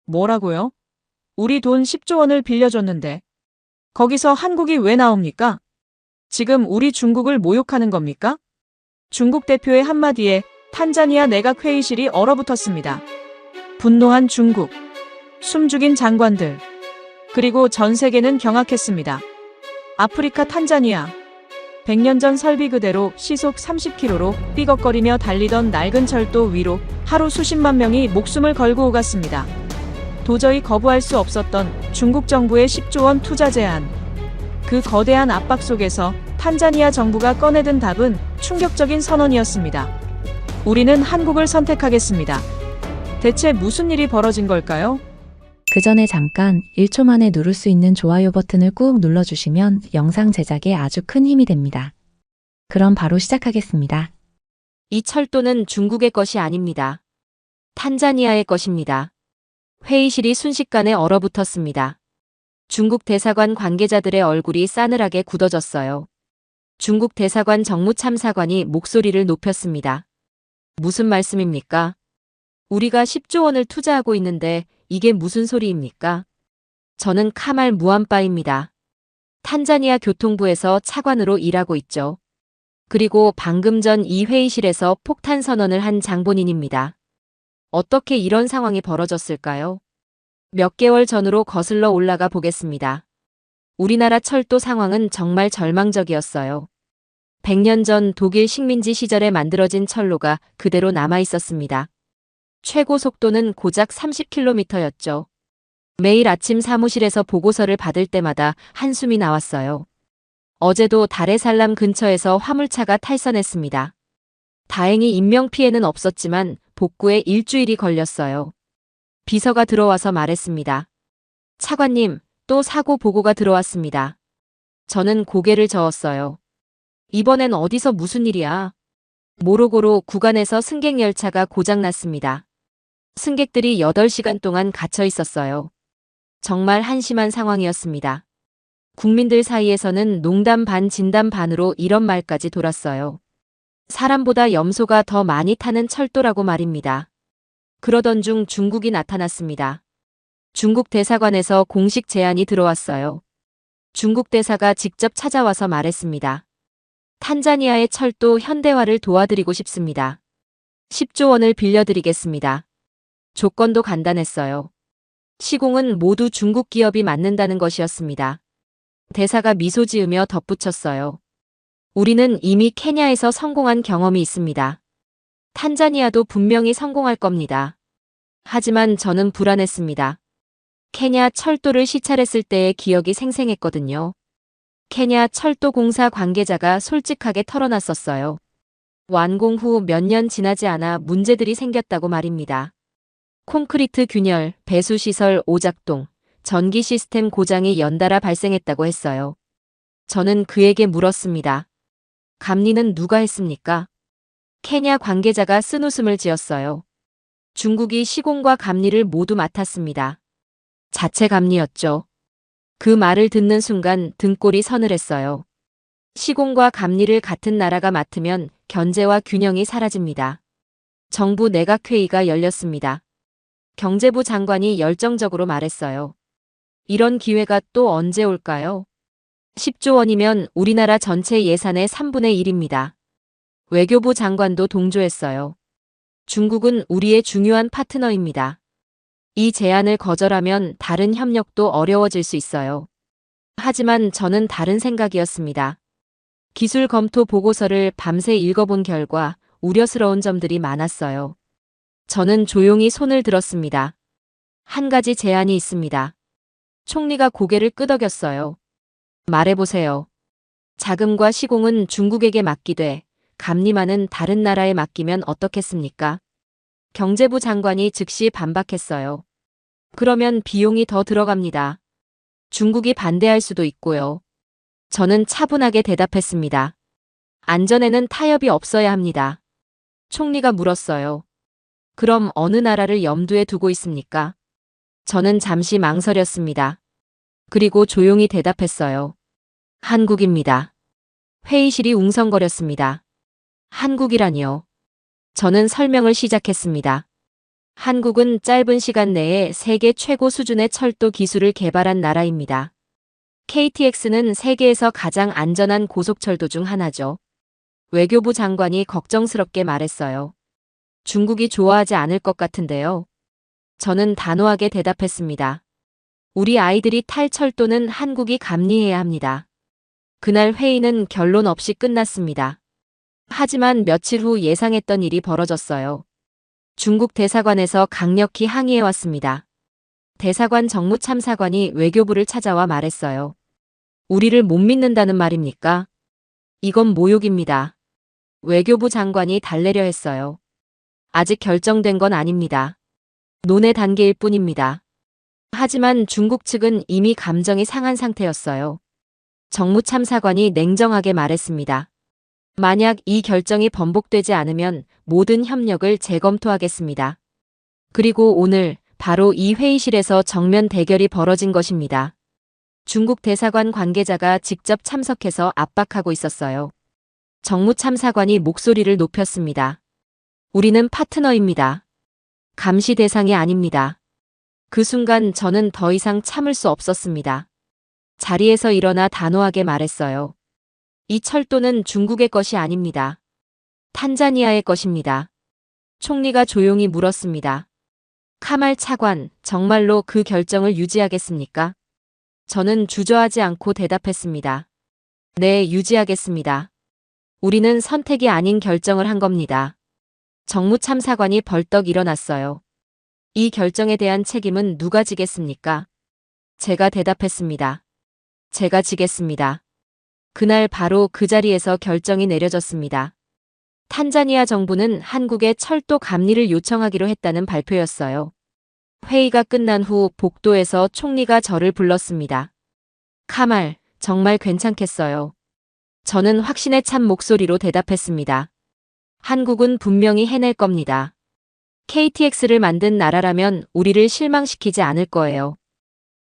뭐라고요? 우리 돈 10조 원을 빌려줬는데 거기서 한국이 왜 나옵니까? 지금 우리 중국을 모욕하는 겁니까? 중국 대표의 한마디에 탄자니아 내각 회의실이 얼어붙었습니다. 분노한 중국, 숨죽인 장관들, 그리고 전 세계는 경악했습니다. 아프리카 탄자니아. 100년 전 설비 그대로 시속 30km로 삐걱거리며 달리던 낡은 철도 위로 하루 수십만 명이 목숨을 걸고 오갔습니다. 도저히 거부할 수 없었던 중국 정부의 10조 원 투자 제안. 그 거대한 압박 속에서 탄자니아 정부가 꺼내든 답은 충격적인 선언이었습니다. 우리는 한국을 선택하겠습니다. 대체 무슨 일이 벌어진 걸까요? 그 전에 잠깐 1초 만에 누를 수 있는 좋아요 버튼을 꾹 눌러주시면 영상 제작에 아주 큰 힘이 됩니다. 그럼 바로 시작하겠습니다. 이 철도는 중국의 것이 아닙니다. 탄자니아의 것입니다. 회의실이 순식간에 얼어붙었습니다. 중국 대사관 관계자들의 얼굴이 싸늘하게 굳어졌어요. 중국 대사관 정무참사관이 목소리를 높였습니다. 무슨 말씀입니까? 우리가 10조 원을 투자하고 있는데 이게 무슨 소리입니까? 저는 카말 무함바입니다. 탄자니아 교통부에서 차관으로 일하고 있죠. 그리고 방금 전 이 회의실에서 폭탄 선언을 한 장본인입니다. 어떻게 이런 상황이 벌어졌을까요? 몇 개월 전으로 거슬러 올라가 보겠습니다. 우리나라 철도 상황은 정말 절망적이었어요. 100년 전 독일 식민지 시절에 만들어진 철로가 그대로 남아 있었습니다. 최고 속도는 고작 30km였죠. 매일 아침 사무실에서 보고서를 받을 때마다 한숨이 나왔어요. 어제도 다레살람 근처에서 화물차가 탈선했습니다. 다행히 인명피해는 없었지만 복구에 일주일이 걸렸어요. 비서가 들어와서 말했습니다. 차관님, 또 사고 보고가 들어왔습니다. 저는 고개를 저었어요. 이번엔 어디서 무슨 일이야? 모로고로 구간에서 승객 열차가 고장났습니다. 승객들이 8시간 동안 갇혀 있었어요. 정말 한심한 상황이었습니다. 국민들 사이에서는 농담 반 진담 반으로 이런 말까지 돌았어요. 사람보다 염소가 더 많이 타는 철도라고 말입니다. 그러던 중 중국이 나타났습니다. 중국 대사관에서 공식 제안이 들어왔어요. 중국 대사가 직접 찾아와서 말했습니다. 탄자니아의 철도 현대화를 도와드리고 싶습니다. 10조 원을 빌려드리겠습니다. 조건도 간단했어요. 시공은 모두 중국 기업이 맡는다는 것이었습니다. 대사가 미소 지으며 덧붙였어요. 우리는 이미 케냐에서 성공한 경험이 있습니다. 탄자니아도 분명히 성공할 겁니다. 하지만 저는 불안했습니다. 케냐 철도를 시찰했을 때의 기억이 생생했거든요. 케냐 철도공사 관계자가 솔직하게 털어놨었어요. 완공 후 몇 년 지나지 않아 문제들이 생겼다고 말입니다. 콘크리트 균열, 배수시설 오작동, 전기 시스템 고장이 연달아 발생했다고 했어요. 저는 그에게 물었습니다. 감리는 누가 했습니까? 케냐 관계자가 쓴웃음을 지었어요. 중국이 시공과 감리를 모두 맡았습니다. 자체 감리였죠. 그 말을 듣는 순간 등골이 서늘했어요. 시공과 감리를 같은 나라가 맡으면 견제와 균형이 사라집니다. 정부 내각회의가 열렸습니다. 경제부 장관이 열정적으로 말했어요. 이런 기회가 또 언제 올까요? 10조 원이면 우리나라 전체 예산의 3분의 1입니다. 외교부 장관도 동조했어요. 중국은 우리의 중요한 파트너입니다. 이 제안을 거절하면 다른 협력도 어려워질 수 있어요. 하지만 저는 다른 생각이었습니다. 기술 검토 보고서를 밤새 읽어본 결과 우려스러운 점들이 많았어요. 저는 조용히 손을 들었습니다. 한 가지 제안이 있습니다. 총리가 고개를 끄덕였어요. 말해보세요. 자금과 시공은 중국에게 맡기되 감리만은 다른 나라에 맡기면 어떻겠습니까? 경제부 장관이 즉시 반박했어요. 그러면 비용이 더 들어갑니다. 중국이 반대할 수도 있고요. 저는 차분하게 대답했습니다. 안전에는 타협이 없어야 합니다. 총리가 물었어요. 그럼 어느 나라를 염두에 두고 있습니까? 저는 잠시 망설였습니다. 그리고 조용히 대답했어요. 한국입니다. 회의실이 웅성거렸습니다. 한국이라니요. 저는 설명을 시작했습니다. 한국은 짧은 시간 내에 세계 최고 수준의 철도 기술을 개발한 나라입니다. KTX는 세계에서 가장 안전한 고속철도 중 하나죠. 외교부 장관이 걱정스럽게 말했어요. 중국이 좋아하지 않을 것 같은데요. 저는 단호하게 대답했습니다. 우리 아이들이 탈 철도는 한국이 감리해야 합니다. 그날 회의는 결론 없이 끝났습니다. 하지만 며칠 후 예상했던 일이 벌어졌어요. 중국 대사관에서 강력히 항의해왔습니다. 대사관 정무참사관이 외교부를 찾아와 말했어요. 우리를 못 믿는다는 말입니까? 이건 모욕입니다. 외교부 장관이 달래려 했어요. 아직 결정된 건 아닙니다. 논의 단계일 뿐입니다. 하지만 중국 측은 이미 감정이 상한 상태였어요. 정무참사관이 냉정하게 말했습니다. 만약 이 결정이 번복되지 않으면 모든 협력을 재검토하겠습니다. 그리고 오늘 바로 이 회의실에서 정면 대결이 벌어진 것입니다. 중국 대사관 관계자가 직접 참석해서 압박하고 있었어요. 정무참사관이 목소리를 높였습니다. 우리는 파트너입니다. 감시 대상이 아닙니다. 그 순간 저는 더 이상 참을 수 없었습니다. 자리에서 일어나 단호하게 말했어요. 이 철도는 중국의 것이 아닙니다. 탄자니아의 것입니다. 총리가 조용히 물었습니다. 카말 차관, 정말로 그 결정을 유지하겠습니까? 저는 주저하지 않고 대답했습니다. 네, 유지하겠습니다. 우리는 선택이 아닌 결정을 한 겁니다. 정무참사관이 벌떡 일어났어요. 이 결정에 대한 책임은 누가 지겠습니까? 제가 대답했습니다. 제가 지겠습니다. 그날 바로 그 자리에서 결정이 내려졌습니다. 탄자니아 정부는 한국에 철도 감리를 요청하기로 했다는 발표였어요. 회의가 끝난 후 복도에서 총리가 저를 불렀습니다. 카말, 정말 괜찮겠어요. 저는 확신에 찬 목소리로 대답했습니다. 한국은 분명히 해낼 겁니다. KTX를 만든 나라라면 우리를 실망시키지 않을 거예요.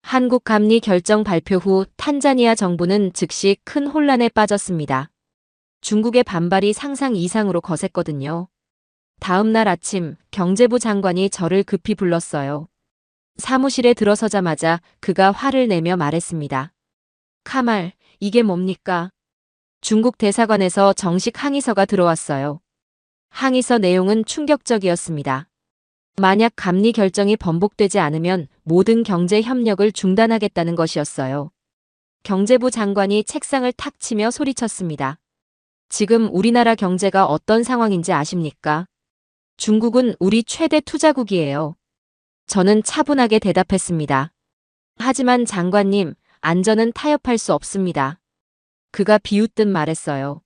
한국 감리 결정 발표 후 탄자니아 정부는 즉시 큰 혼란에 빠졌습니다. 중국의 반발이 상상 이상으로 거셌거든요. 다음 날 아침 경제부 장관이 저를 급히 불렀어요. 사무실에 들어서자마자 그가 화를 내며 말했습니다. 카말, 이게 뭡니까? 중국 대사관에서 정식 항의서가 들어왔어요. 항의서 내용은 충격적이었습니다. 만약 감리 결정이 번복되지 않으면 모든 경제 협력을 중단하겠다는 것이었어요. 경제부 장관이 책상을 탁 치며 소리쳤습니다. 지금 우리나라 경제가 어떤 상황인지 아십니까? 중국은 우리 최대 투자국이에요. 저는 차분하게 대답했습니다. 하지만 장관님, 안전은 타협할 수 없습니다. 그가 비웃듯 말했어요.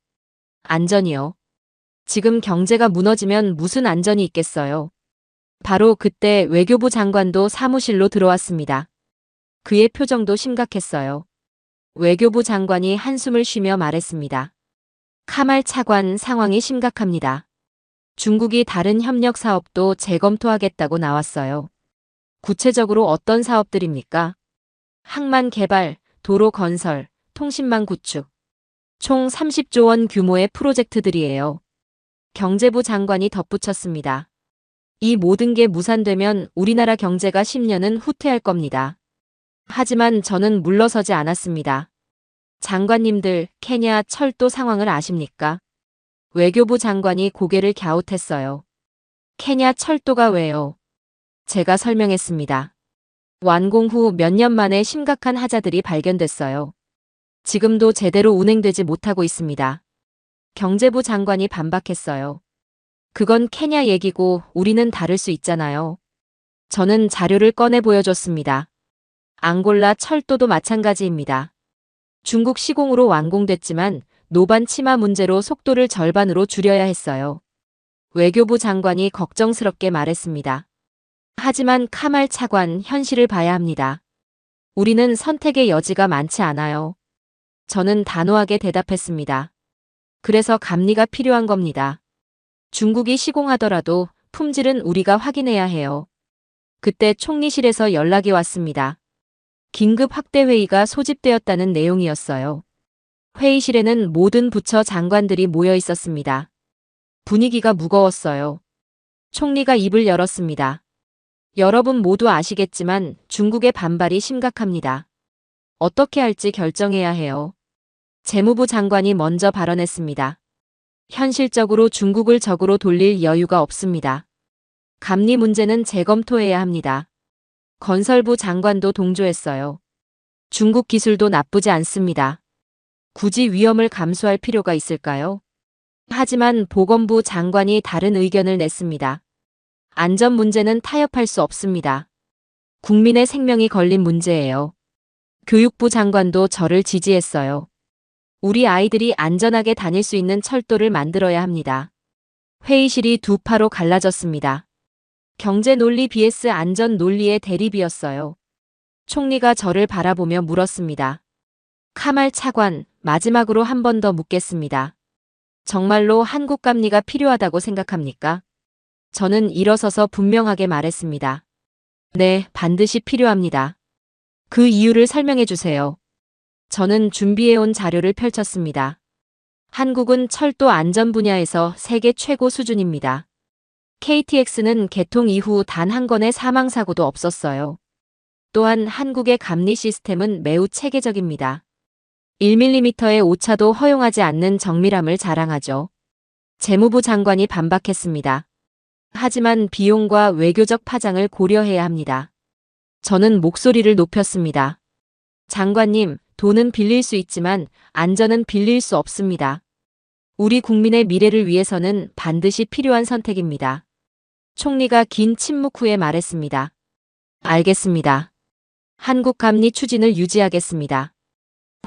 안전이요? 지금 경제가 무너지면 무슨 안전이 있겠어요? 바로 그때 외교부 장관도 사무실로 들어왔습니다. 그의 표정도 심각했어요. 외교부 장관이 한숨을 쉬며 말했습니다. 카말 차관, 상황이 심각합니다. 중국이 다른 협력 사업도 재검토하겠다고 나왔어요. 구체적으로 어떤 사업들입니까? 항만 개발, 도로 건설, 통신망 구축. 총 30조 원 규모의 프로젝트들이에요. 경제부 장관이 덧붙였습니다. 이 모든 게 무산되면 우리나라 경제가 10년은 후퇴할 겁니다. 하지만 저는 물러서지 않았습니다. 장관님들, 케냐 철도 상황을 아십니까? 외교부 장관이 고개를 갸웃했어요. 케냐 철도가 왜요? 제가 설명했습니다. 완공 후 몇 년 만에 심각한 하자들이 발견됐어요. 지금도 제대로 운행되지 못하고 있습니다. 경제부 장관이 반박했어요. 그건 케냐 얘기고 우리는 다를 수 있잖아요. 저는 자료를 꺼내 보여줬습니다. 앙골라 철도도 마찬가지입니다. 중국 시공으로 완공됐지만 노반 치마 문제로 속도를 절반으로 줄여야 했어요. 외교부 장관이 걱정스럽게 말했습니다. 하지만 카말 차관, 현실을 봐야 합니다. 우리는 선택의 여지가 많지 않아요. 저는 단호하게 대답했습니다. 그래서 감리가 필요한 겁니다. 중국이 시공하더라도 품질은 우리가 확인해야 해요. 그때 총리실에서 연락이 왔습니다. 긴급 확대 회의가 소집되었다는 내용이었어요. 회의실에는 모든 부처 장관들이 모여 있었습니다. 분위기가 무거웠어요. 총리가 입을 열었습니다. 여러분 모두 아시겠지만 중국의 반발이 심각합니다. 어떻게 할지 결정해야 해요. 재무부 장관이 먼저 발언했습니다. 현실적으로 중국을 적으로 돌릴 여유가 없습니다. 감리 문제는 재검토해야 합니다. 건설부 장관도 동조했어요. 중국 기술도 나쁘지 않습니다. 굳이 위험을 감수할 필요가 있을까요? 하지만 보건부 장관이 다른 의견을 냈습니다. 안전 문제는 타협할 수 없습니다. 국민의 생명이 걸린 문제예요. 교육부 장관도 저를 지지했어요. 우리 아이들이 안전하게 다닐 수 있는 철도를 만들어야 합니다. 회의실이 두 파로 갈라졌습니다. 경제 논리 vs 안전 논리의 대립이었어요. 총리가 저를 바라보며 물었습니다. 카말 차관, 마지막으로 한 번 더 묻겠습니다. 정말로 한국 감리가 필요하다고 생각합니까? 저는 일어서서 분명하게 말했습니다. 네, 반드시 필요합니다. 그 이유를 설명해 주세요. 저는 준비해온 자료를 펼쳤습니다. 한국은 철도 안전 분야에서 세계 최고 수준입니다. KTX는 개통 이후 단 한 건의 사망사고도 없었어요. 또한 한국의 감리 시스템은 매우 체계적입니다. 1mm의 오차도 허용하지 않는 정밀함을 자랑하죠. 재무부 장관이 반박했습니다. 하지만 비용과 외교적 파장을 고려해야 합니다. 저는 목소리를 높였습니다. 장관님, 돈은 빌릴 수 있지만 안전은 빌릴 수 없습니다. 우리 국민의 미래를 위해서는 반드시 필요한 선택입니다. 총리가 긴 침묵 후에 말했습니다. 알겠습니다. 한국 감리 추진을 유지하겠습니다.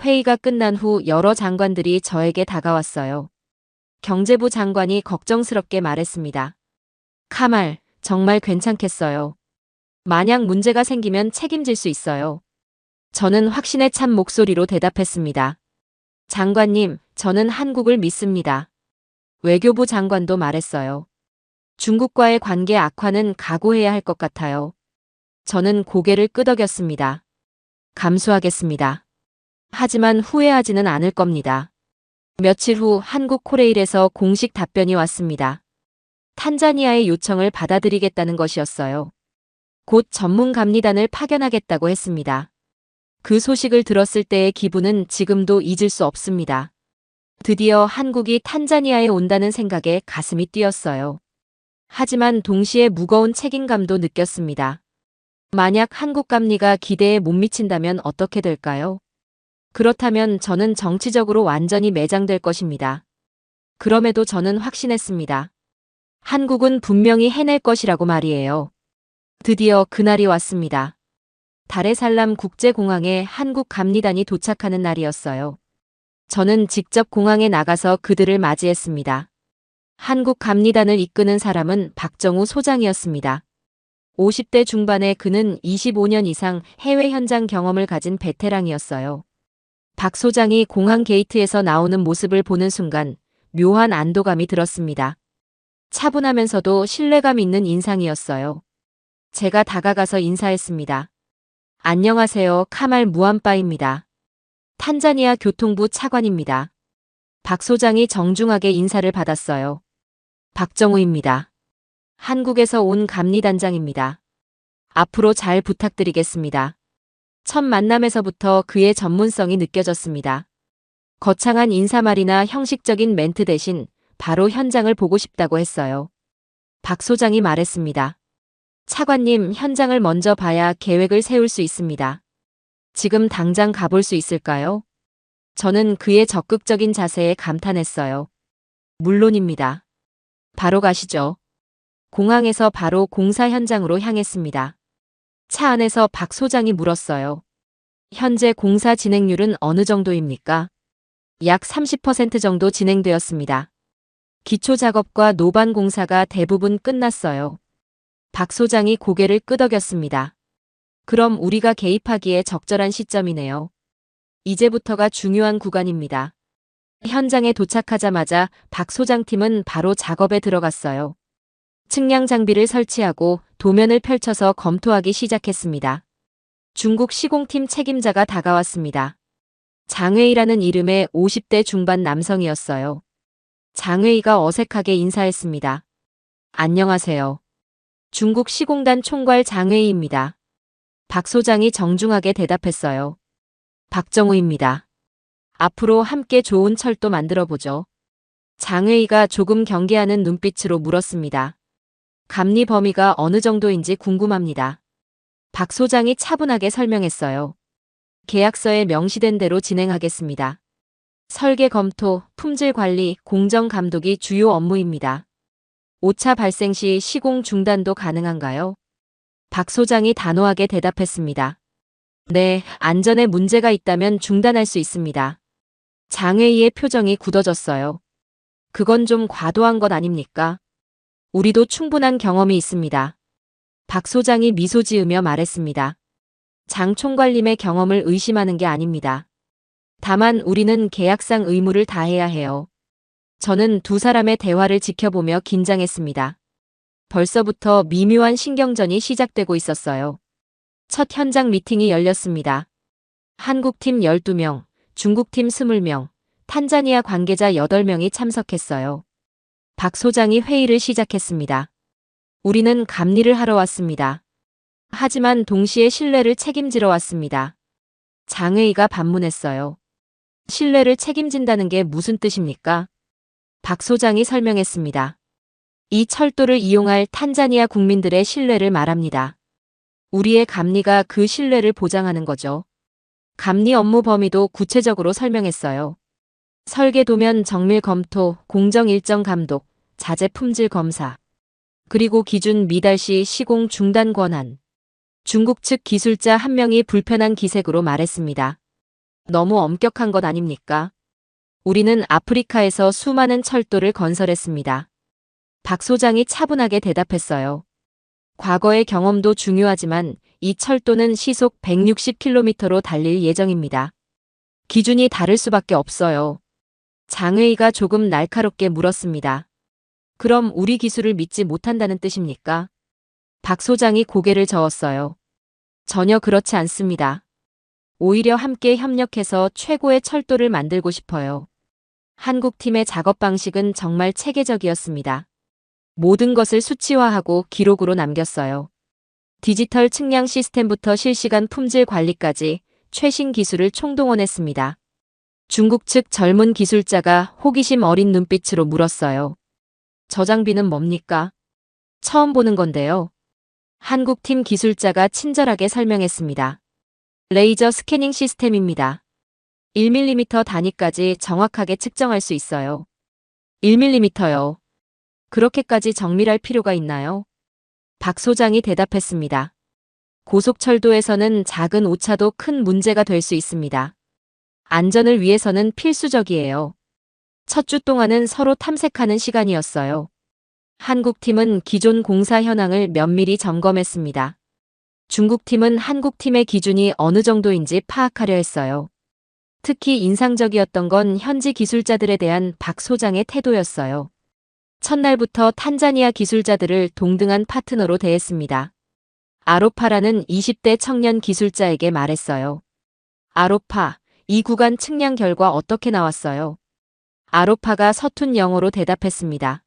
회의가 끝난 후 여러 장관들이 저에게 다가왔어요. 경제부 장관이 걱정스럽게 말했습니다. 카말, 정말 괜찮겠어요. 만약 문제가 생기면 책임질 수 있어요. 저는 확신에 찬 목소리로 대답했습니다. 장관님, 저는 한국을 믿습니다. 외교부 장관도 말했어요. 중국과의 관계 악화는 각오해야 할 것 같아요. 저는 고개를 끄덕였습니다. 감수하겠습니다. 하지만 후회하지는 않을 겁니다. 며칠 후 한국 코레일에서 공식 답변이 왔습니다. 탄자니아의 요청을 받아들이겠다는 것이었어요. 곧 전문 감리단을 파견하겠다고 했습니다. 그 소식을 들었을 때의 기분은 지금도 잊을 수 없습니다. 드디어 한국이 탄자니아에 온다는 생각에 가슴이 뛰었어요. 하지만 동시에 무거운 책임감도 느꼈습니다. 만약 한국 감리가 기대에 못 미친다면 어떻게 될까요? 그렇다면 저는 정치적으로 완전히 매장될 것입니다. 그럼에도 저는 확신했습니다. 한국은 분명히 해낼 것이라고 말이에요. 드디어 그날이 왔습니다. 다레살람 국제공항에 한국 감리단이 도착하는 날이었어요. 저는 직접 공항에 나가서 그들을 맞이했습니다. 한국 감리단을 이끄는 사람은 박정우 소장이었습니다. 50대 중반의 그는 25년 이상 해외 현장 경험을 가진 베테랑이었어요. 박 소장이 공항 게이트에서 나오는 모습을 보는 순간 묘한 안도감이 들었습니다. 차분하면서도 신뢰감 있는 인상이었어요. 제가 다가가서 인사했습니다. 안녕하세요. 카말 무함바입니다. 탄자니아 교통부 차관입니다. 박 소장이 정중하게 인사를 받았어요. 박정우입니다. 한국에서 온 감리단장입니다. 앞으로 잘 부탁드리겠습니다. 첫 만남에서부터 그의 전문성이 느껴졌습니다. 거창한 인사말이나 형식적인 멘트 대신 바로 현장을 보고 싶다고 했어요. 박 소장이 말했습니다. 차관님, 현장을 먼저 봐야 계획을 세울 수 있습니다. 지금 당장 가볼 수 있을까요? 저는 그의 적극적인 자세에 감탄했어요. 물론입니다. 바로 가시죠. 공항에서 바로 공사 현장으로 향했습니다. 차 안에서 박 소장이 물었어요. 현재 공사 진행률은 어느 정도입니까? 약 30% 정도 진행되었습니다. 기초 작업과 노반 공사가 대부분 끝났어요. 박 소장이 고개를 끄덕였습니다. 그럼 우리가 개입하기에 적절한 시점이네요. 이제부터가 중요한 구간입니다. 현장에 도착하자마자 박 소장 팀은 바로 작업에 들어갔어요. 측량 장비를 설치하고 도면을 펼쳐서 검토하기 시작했습니다. 중국 시공팀 책임자가 다가왔습니다. 장웨이라는 이름의 50대 중반 남성이었어요. 장웨이가 어색하게 인사했습니다. 안녕하세요. 중국 시공단 총괄 장회의입니다. 박 소장이 정중하게 대답했어요. 박정우입니다. 앞으로 함께 좋은 철도 만들어보죠. 장회의가 조금 경계하는 눈빛으로 물었습니다. 감리 범위가 어느 정도인지 궁금합니다. 박 소장이 차분하게 설명했어요. 계약서에 명시된 대로 진행하겠습니다. 설계 검토, 품질 관리, 공정 감독이 주요 업무입니다. 오차 발생 시 시공 중단도 가능한가요? 박 소장이 단호하게 대답했습니다. 네, 안전에 문제가 있다면 중단할 수 있습니다. 장회의의 표정이 굳어졌어요. 그건 좀 과도한 것 아닙니까? 우리도 충분한 경험이 있습니다. 박 소장이 미소 지으며 말했습니다. 장 총괄님의 경험을 의심하는 게 아닙니다. 다만 우리는 계약상 의무를 다해야 해요. 저는 두 사람의 대화를 지켜보며 긴장했습니다. 벌써부터 미묘한 신경전이 시작되고 있었어요. 첫 현장 미팅이 열렸습니다. 한국팀 12명, 중국팀 20명, 탄자니아 관계자 8명이 참석했어요. 박 소장이 회의를 시작했습니다. 우리는 감리를 하러 왔습니다. 하지만 동시에 신뢰를 책임지러 왔습니다. 장회의가 반문했어요. 신뢰를 책임진다는 게 무슨 뜻입니까? 박 소장이 설명했습니다. 이 철도를 이용할 탄자니아 국민들의 신뢰를 말합니다. 우리의 감리가 그 신뢰를 보장하는 거죠. 감리 업무 범위도 구체적으로 설명했어요. 설계 도면 정밀 검토, 공정 일정 감독, 자재 품질 검사, 그리고 기준 미달 시 시공 중단 권한. 중국 측 기술자 한 명이 불편한 기색으로 말했습니다. 너무 엄격한 것 아닙니까? 우리는 아프리카에서 수많은 철도를 건설했습니다. 박 소장이 차분하게 대답했어요. 과거의 경험도 중요하지만 이 철도는 시속 160km로 달릴 예정입니다. 기준이 다를 수밖에 없어요. 장회의가 조금 날카롭게 물었습니다. 그럼 우리 기술을 믿지 못한다는 뜻입니까? 박 소장이 고개를 저었어요. 전혀 그렇지 않습니다. 오히려 함께 협력해서 최고의 철도를 만들고 싶어요. 한국팀의 작업 방식은 정말 체계적이었습니다. 모든 것을 수치화하고 기록으로 남겼어요. 디지털 측량 시스템부터 실시간 품질 관리까지 최신 기술을 총동원했습니다. 중국 측 젊은 기술자가 호기심 어린 눈빛으로 물었어요. 저 장비는 뭡니까? 처음 보는 건데요. 한국팀 기술자가 친절하게 설명했습니다. 레이저 스캐닝 시스템입니다. 1mm 단위까지 정확하게 측정할 수 있어요. 1mm요. 그렇게까지 정밀할 필요가 있나요? 박 소장이 대답했습니다. 고속철도에서는 작은 오차도 큰 문제가 될 수 있습니다. 안전을 위해서는 필수적이에요. 첫 주 동안은 서로 탐색하는 시간이었어요. 한국팀은 기존 공사 현황을 면밀히 점검했습니다. 중국팀은 한국팀의 기준이 어느 정도인지 파악하려 했어요. 특히 인상적이었던 건 현지 기술자들에 대한 박 소장의 태도였어요. 첫날부터 탄자니아 기술자들을 동등한 파트너로 대했습니다. 아로파라는 20대 청년 기술자에게 말했어요. 아로파, 이 구간 측량 결과 어떻게 나왔어요? 아로파가 서툰 영어로 대답했습니다.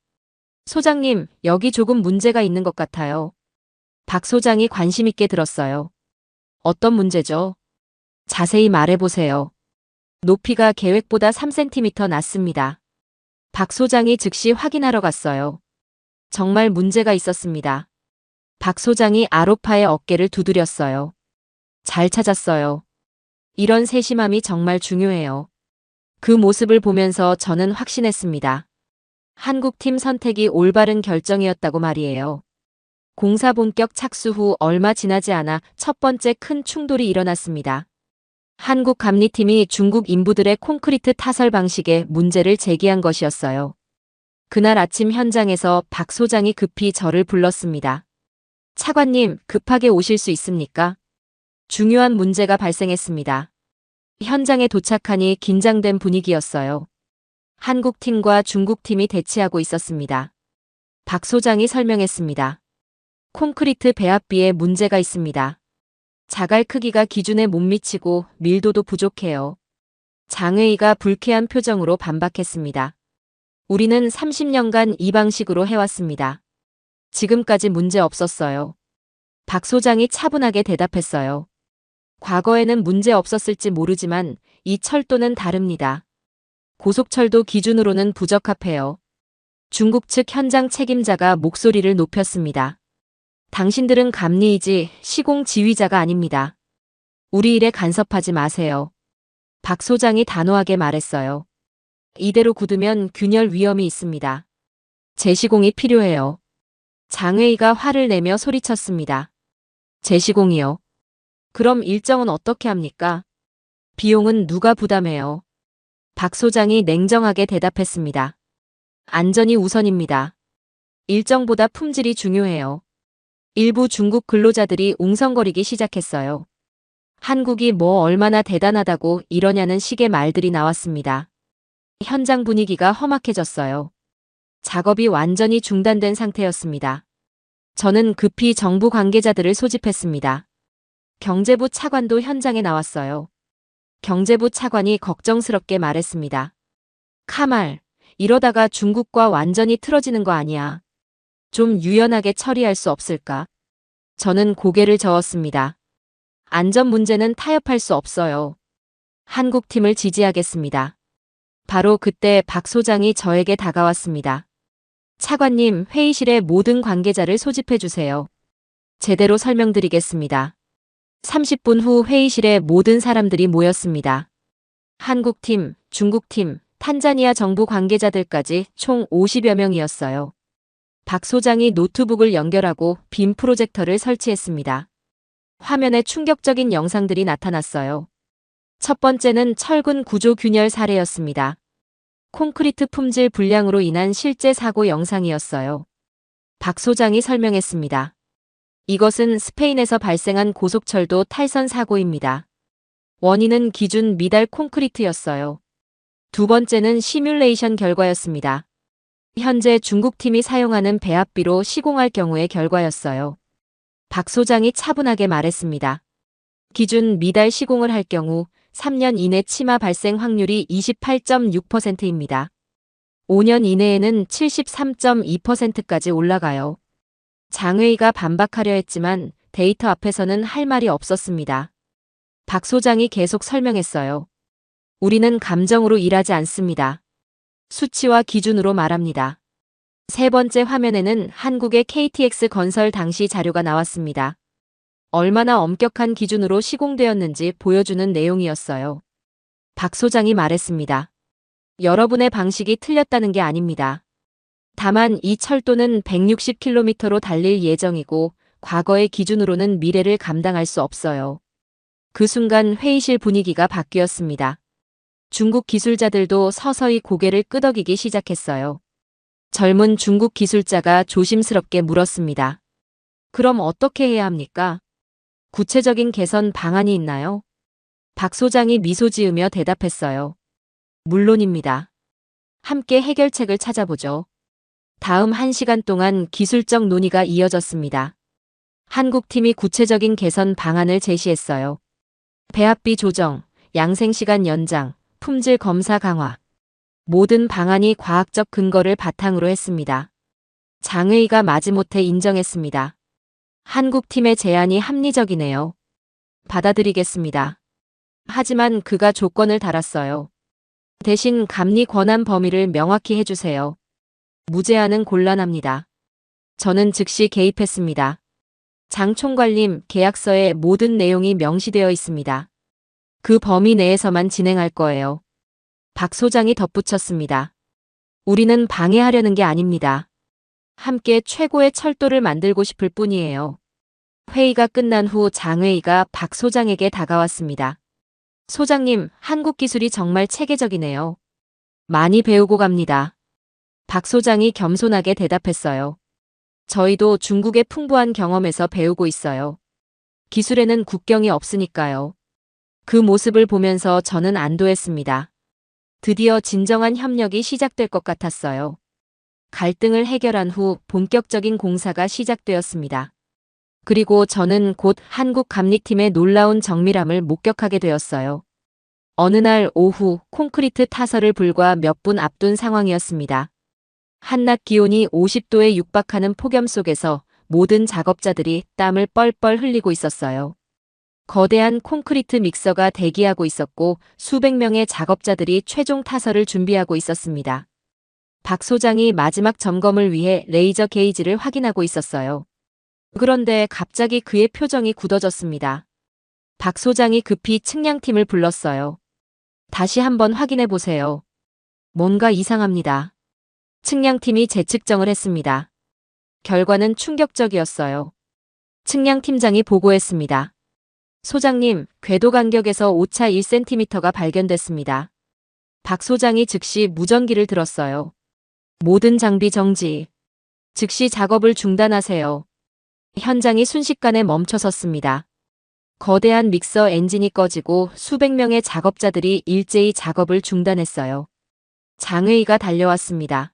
소장님, 여기 조금 문제가 있는 것 같아요. 박 소장이 관심 있게 들었어요. 어떤 문제죠? 자세히 말해보세요. 높이가 계획보다 3cm 낮습니다. 박 소장이 즉시 확인하러 갔어요. 정말 문제가 있었습니다. 박 소장이 아로파의 어깨를 두드렸어요. 잘 찾았어요. 이런 세심함이 정말 중요해요. 그 모습을 보면서 저는 확신했습니다. 한국팀 선택이 올바른 결정이었다고 말이에요. 공사 본격 착수 후 얼마 지나지 않아 첫 번째 큰 충돌이 일어났습니다. 한국 감리팀이 중국 인부들의 콘크리트 타설 방식에 문제를 제기한 것이었어요. 그날 아침 현장에서 박 소장이 급히 저를 불렀습니다. 차관님, 급하게 오실 수 있습니까? 중요한 문제가 발생했습니다. 현장에 도착하니 긴장된 분위기였어요. 한국팀과 중국팀이 대치하고 있었습니다. 박 소장이 설명했습니다. 콘크리트 배합비에 문제가 있습니다. 자갈 크기가 기준에 못 미치고 밀도도 부족해요. 장회의가 불쾌한 표정으로 반박했습니다. 우리는 30년간 이 방식으로 해왔습니다. 지금까지 문제 없었어요. 박 소장이 차분하게 대답했어요. 과거에는 문제 없었을지 모르지만 이 철도는 다릅니다. 고속철도 기준으로는 부적합해요. 중국 측 현장 책임자가 목소리를 높였습니다. 당신들은 감리이지 시공 지휘자가 아닙니다. 우리 일에 간섭하지 마세요. 박 소장이 단호하게 말했어요. 이대로 굳으면 균열 위험이 있습니다. 재시공이 필요해요. 장회의가 화를 내며 소리쳤습니다. 재시공이요. 그럼 일정은 어떻게 합니까? 비용은 누가 부담해요? 박 소장이 냉정하게 대답했습니다. 안전이 우선입니다. 일정보다 품질이 중요해요. 일부 중국 근로자들이 웅성거리기 시작했어요. 한국이 뭐 얼마나 대단하다고 이러냐는 식의 말들이 나왔습니다. 현장 분위기가 험악해졌어요. 작업이 완전히 중단된 상태였습니다. 저는 급히 정부 관계자들을 소집했습니다. 경제부 차관도 현장에 나왔어요. 경제부 차관이 걱정스럽게 말했습니다. 카말, 이러다가 중국과 완전히 틀어지는 거 아니야. 좀 유연하게 처리할 수 없을까? 저는 고개를 저었습니다. 안전 문제는 타협할 수 없어요. 한국 팀을 지지하겠습니다. 바로 그때 박 소장이 저에게 다가왔습니다. 차관님, 회의실에 모든 관계자를 소집해 주세요. 제대로 설명드리겠습니다. 30분 후 회의실에 모든 사람들이 모였습니다. 한국팀, 중국팀, 탄자니아 정부 관계자들까지 총 50여 명이었어요. 박 소장이 노트북을 연결하고 빔 프로젝터를 설치했습니다. 화면에 충격적인 영상들이 나타났어요. 첫 번째는 철근 구조 균열 사례였습니다. 콘크리트 품질 불량으로 인한 실제 사고 영상이었어요. 박 소장이 설명했습니다. 이것은 스페인에서 발생한 고속철도 탈선 사고입니다. 원인은 기준 미달 콘크리트였어요. 두 번째는 시뮬레이션 결과였습니다. 현재 중국팀이 사용하는 배합비로 시공할 경우의 결과였어요. 박 소장이 차분하게 말했습니다. 기준 미달 시공을 할 경우 3년 이내 치마 발생 확률이 28.6%입니다. 5년 이내에는 73.2%까지 올라가요. 장회의가 반박하려 했지만 데이터 앞에서는 할 말이 없었습니다. 박 소장이 계속 설명했어요. 우리는 감정으로 일하지 않습니다. 수치와 기준으로 말합니다. 세 번째 화면에는 한국의 KTX 건설 당시 자료가 나왔습니다. 얼마나 엄격한 기준으로 시공되었는지 보여주는 내용이었어요. 박 소장이 말했습니다. 여러분의 방식이 틀렸다는 게 아닙니다. 다만 이 철도는 160km로 달릴 예정이고 과거의 기준으로는 미래를 감당할 수 없어요. 그 순간 회의실 분위기가 바뀌었습니다. 중국 기술자들도 서서히 고개를 끄덕이기 시작했어요. 젊은 중국 기술자가 조심스럽게 물었습니다. 그럼 어떻게 해야 합니까? 구체적인 개선 방안이 있나요? 박 소장이 미소 지으며 대답했어요. 물론입니다. 함께 해결책을 찾아보죠. 다음 1시간 동안 기술적 논의가 이어졌습니다. 한국팀이 구체적인 개선 방안을 제시했어요. 배합비 조정, 양생시간 연장, 품질 검사 강화. 모든 방안이 과학적 근거를 바탕으로 했습니다. 장회의가 마지못해 인정했습니다. 한국팀의 제안이 합리적이네요. 받아들이겠습니다. 하지만 그가 조건을 달았어요. 대신 감리 권한 범위를 명확히 해주세요. 무제한은 곤란합니다. 저는 즉시 개입했습니다. 장 총괄님, 계약서에 모든 내용이 명시되어 있습니다. 그 범위 내에서만 진행할 거예요. 박 소장이 덧붙였습니다. 우리는 방해하려는 게 아닙니다. 함께 최고의 철도를 만들고 싶을 뿐이에요. 회의가 끝난 후 장회의가 박 소장에게 다가왔습니다. 소장님, 한국 기술이 정말 체계적이네요. 많이 배우고 갑니다. 박 소장이 겸손하게 대답했어요. 저희도 중국의 풍부한 경험에서 배우고 있어요. 기술에는 국경이 없으니까요. 그 모습을 보면서 저는 안도했습니다. 드디어 진정한 협력이 시작될 것 같았어요. 갈등을 해결한 후 본격적인 공사가 시작되었습니다. 그리고 저는 곧 한국 감리팀의 놀라운 정밀함을 목격하게 되었어요. 어느 날 오후 콘크리트 타설을 불과 몇 분 앞둔 상황이었습니다. 한낮 기온이 50도에 육박하는 폭염 속에서 모든 작업자들이 땀을 뻘뻘 흘리고 있었어요. 거대한 콘크리트 믹서가 대기하고 있었고 수백 명의 작업자들이 최종 타설을 준비하고 있었습니다. 박 소장이 마지막 점검을 위해 레이저 게이지를 확인하고 있었어요. 그런데 갑자기 그의 표정이 굳어졌습니다. 박 소장이 급히 측량팀을 불렀어요. 다시 한번 확인해 보세요. 뭔가 이상합니다. 측량팀이 재측정을 했습니다. 결과는 충격적이었어요. 측량팀장이 보고했습니다. 소장님, 궤도 간격에서 오차 1cm가 발견됐습니다. 박 소장이 즉시 무전기를 들었어요. 모든 장비 정지. 즉시 작업을 중단하세요. 현장이 순식간에 멈춰섰습니다. 거대한 믹서 엔진이 꺼지고 수백 명의 작업자들이 일제히 작업을 중단했어요. 장회의가 달려왔습니다.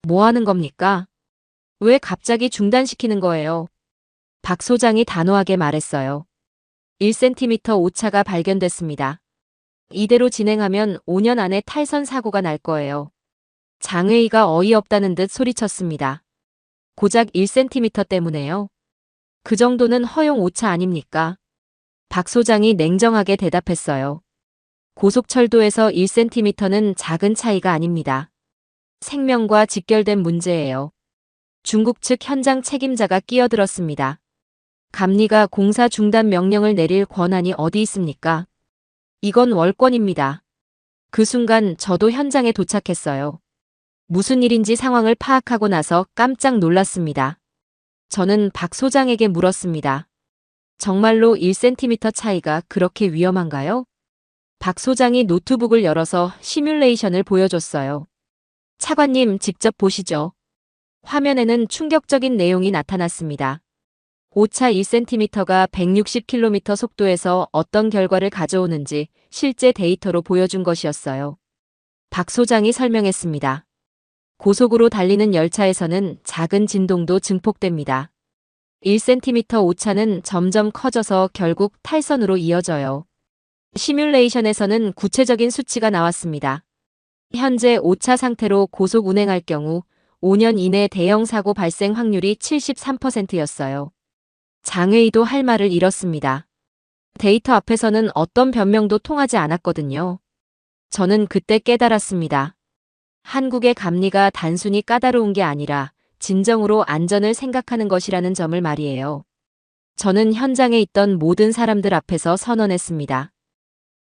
뭐 하는 겁니까? 왜 갑자기 중단시키는 거예요? 박 소장이 단호하게 말했어요. 1cm 오차가 발견됐습니다. 이대로 진행하면 5년 안에 탈선 사고가 날 거예요. 장회의가 어이없다는 듯 소리쳤습니다. 고작 1cm 때문에요? 그 정도는 허용 오차 아닙니까? 박 소장이 냉정하게 대답했어요. 고속철도에서 1cm는 작은 차이가 아닙니다. 생명과 직결된 문제예요. 중국 측 현장 책임자가 끼어들었습니다. 감리가 공사 중단 명령을 내릴 권한이 어디 있습니까? 이건 월권입니다. 그 순간 저도 현장에 도착했어요. 무슨 일인지 상황을 파악하고 나서 깜짝 놀랐습니다. 저는 박 소장에게 물었습니다. 정말로 1cm 차이가 그렇게 위험한가요? 박 소장이 노트북을 열어서 시뮬레이션을 보여줬어요. 차관님 직접 보시죠. 화면에는 충격적인 내용이 나타났습니다. 오차 1cm가 160km 속도에서 어떤 결과를 가져오는지 실제 데이터로 보여준 것이었어요. 박 소장이 설명했습니다. 고속으로 달리는 열차에서는 작은 진동도 증폭됩니다. 1cm 오차는 점점 커져서 결국 탈선으로 이어져요. 시뮬레이션에서는 구체적인 수치가 나왔습니다. 현재 오차 상태로 고속 운행할 경우 5년 이내 대형 사고 발생 확률이 73%였어요. 장회의도 할 말을 잃었습니다. 데이터 앞에서는 어떤 변명도 통하지 않았거든요. 저는 그때 깨달았습니다. 한국의 감리가 단순히 까다로운 게 아니라 진정으로 안전을 생각하는 것이라는 점을 말이에요. 저는 현장에 있던 모든 사람들 앞에서 선언했습니다.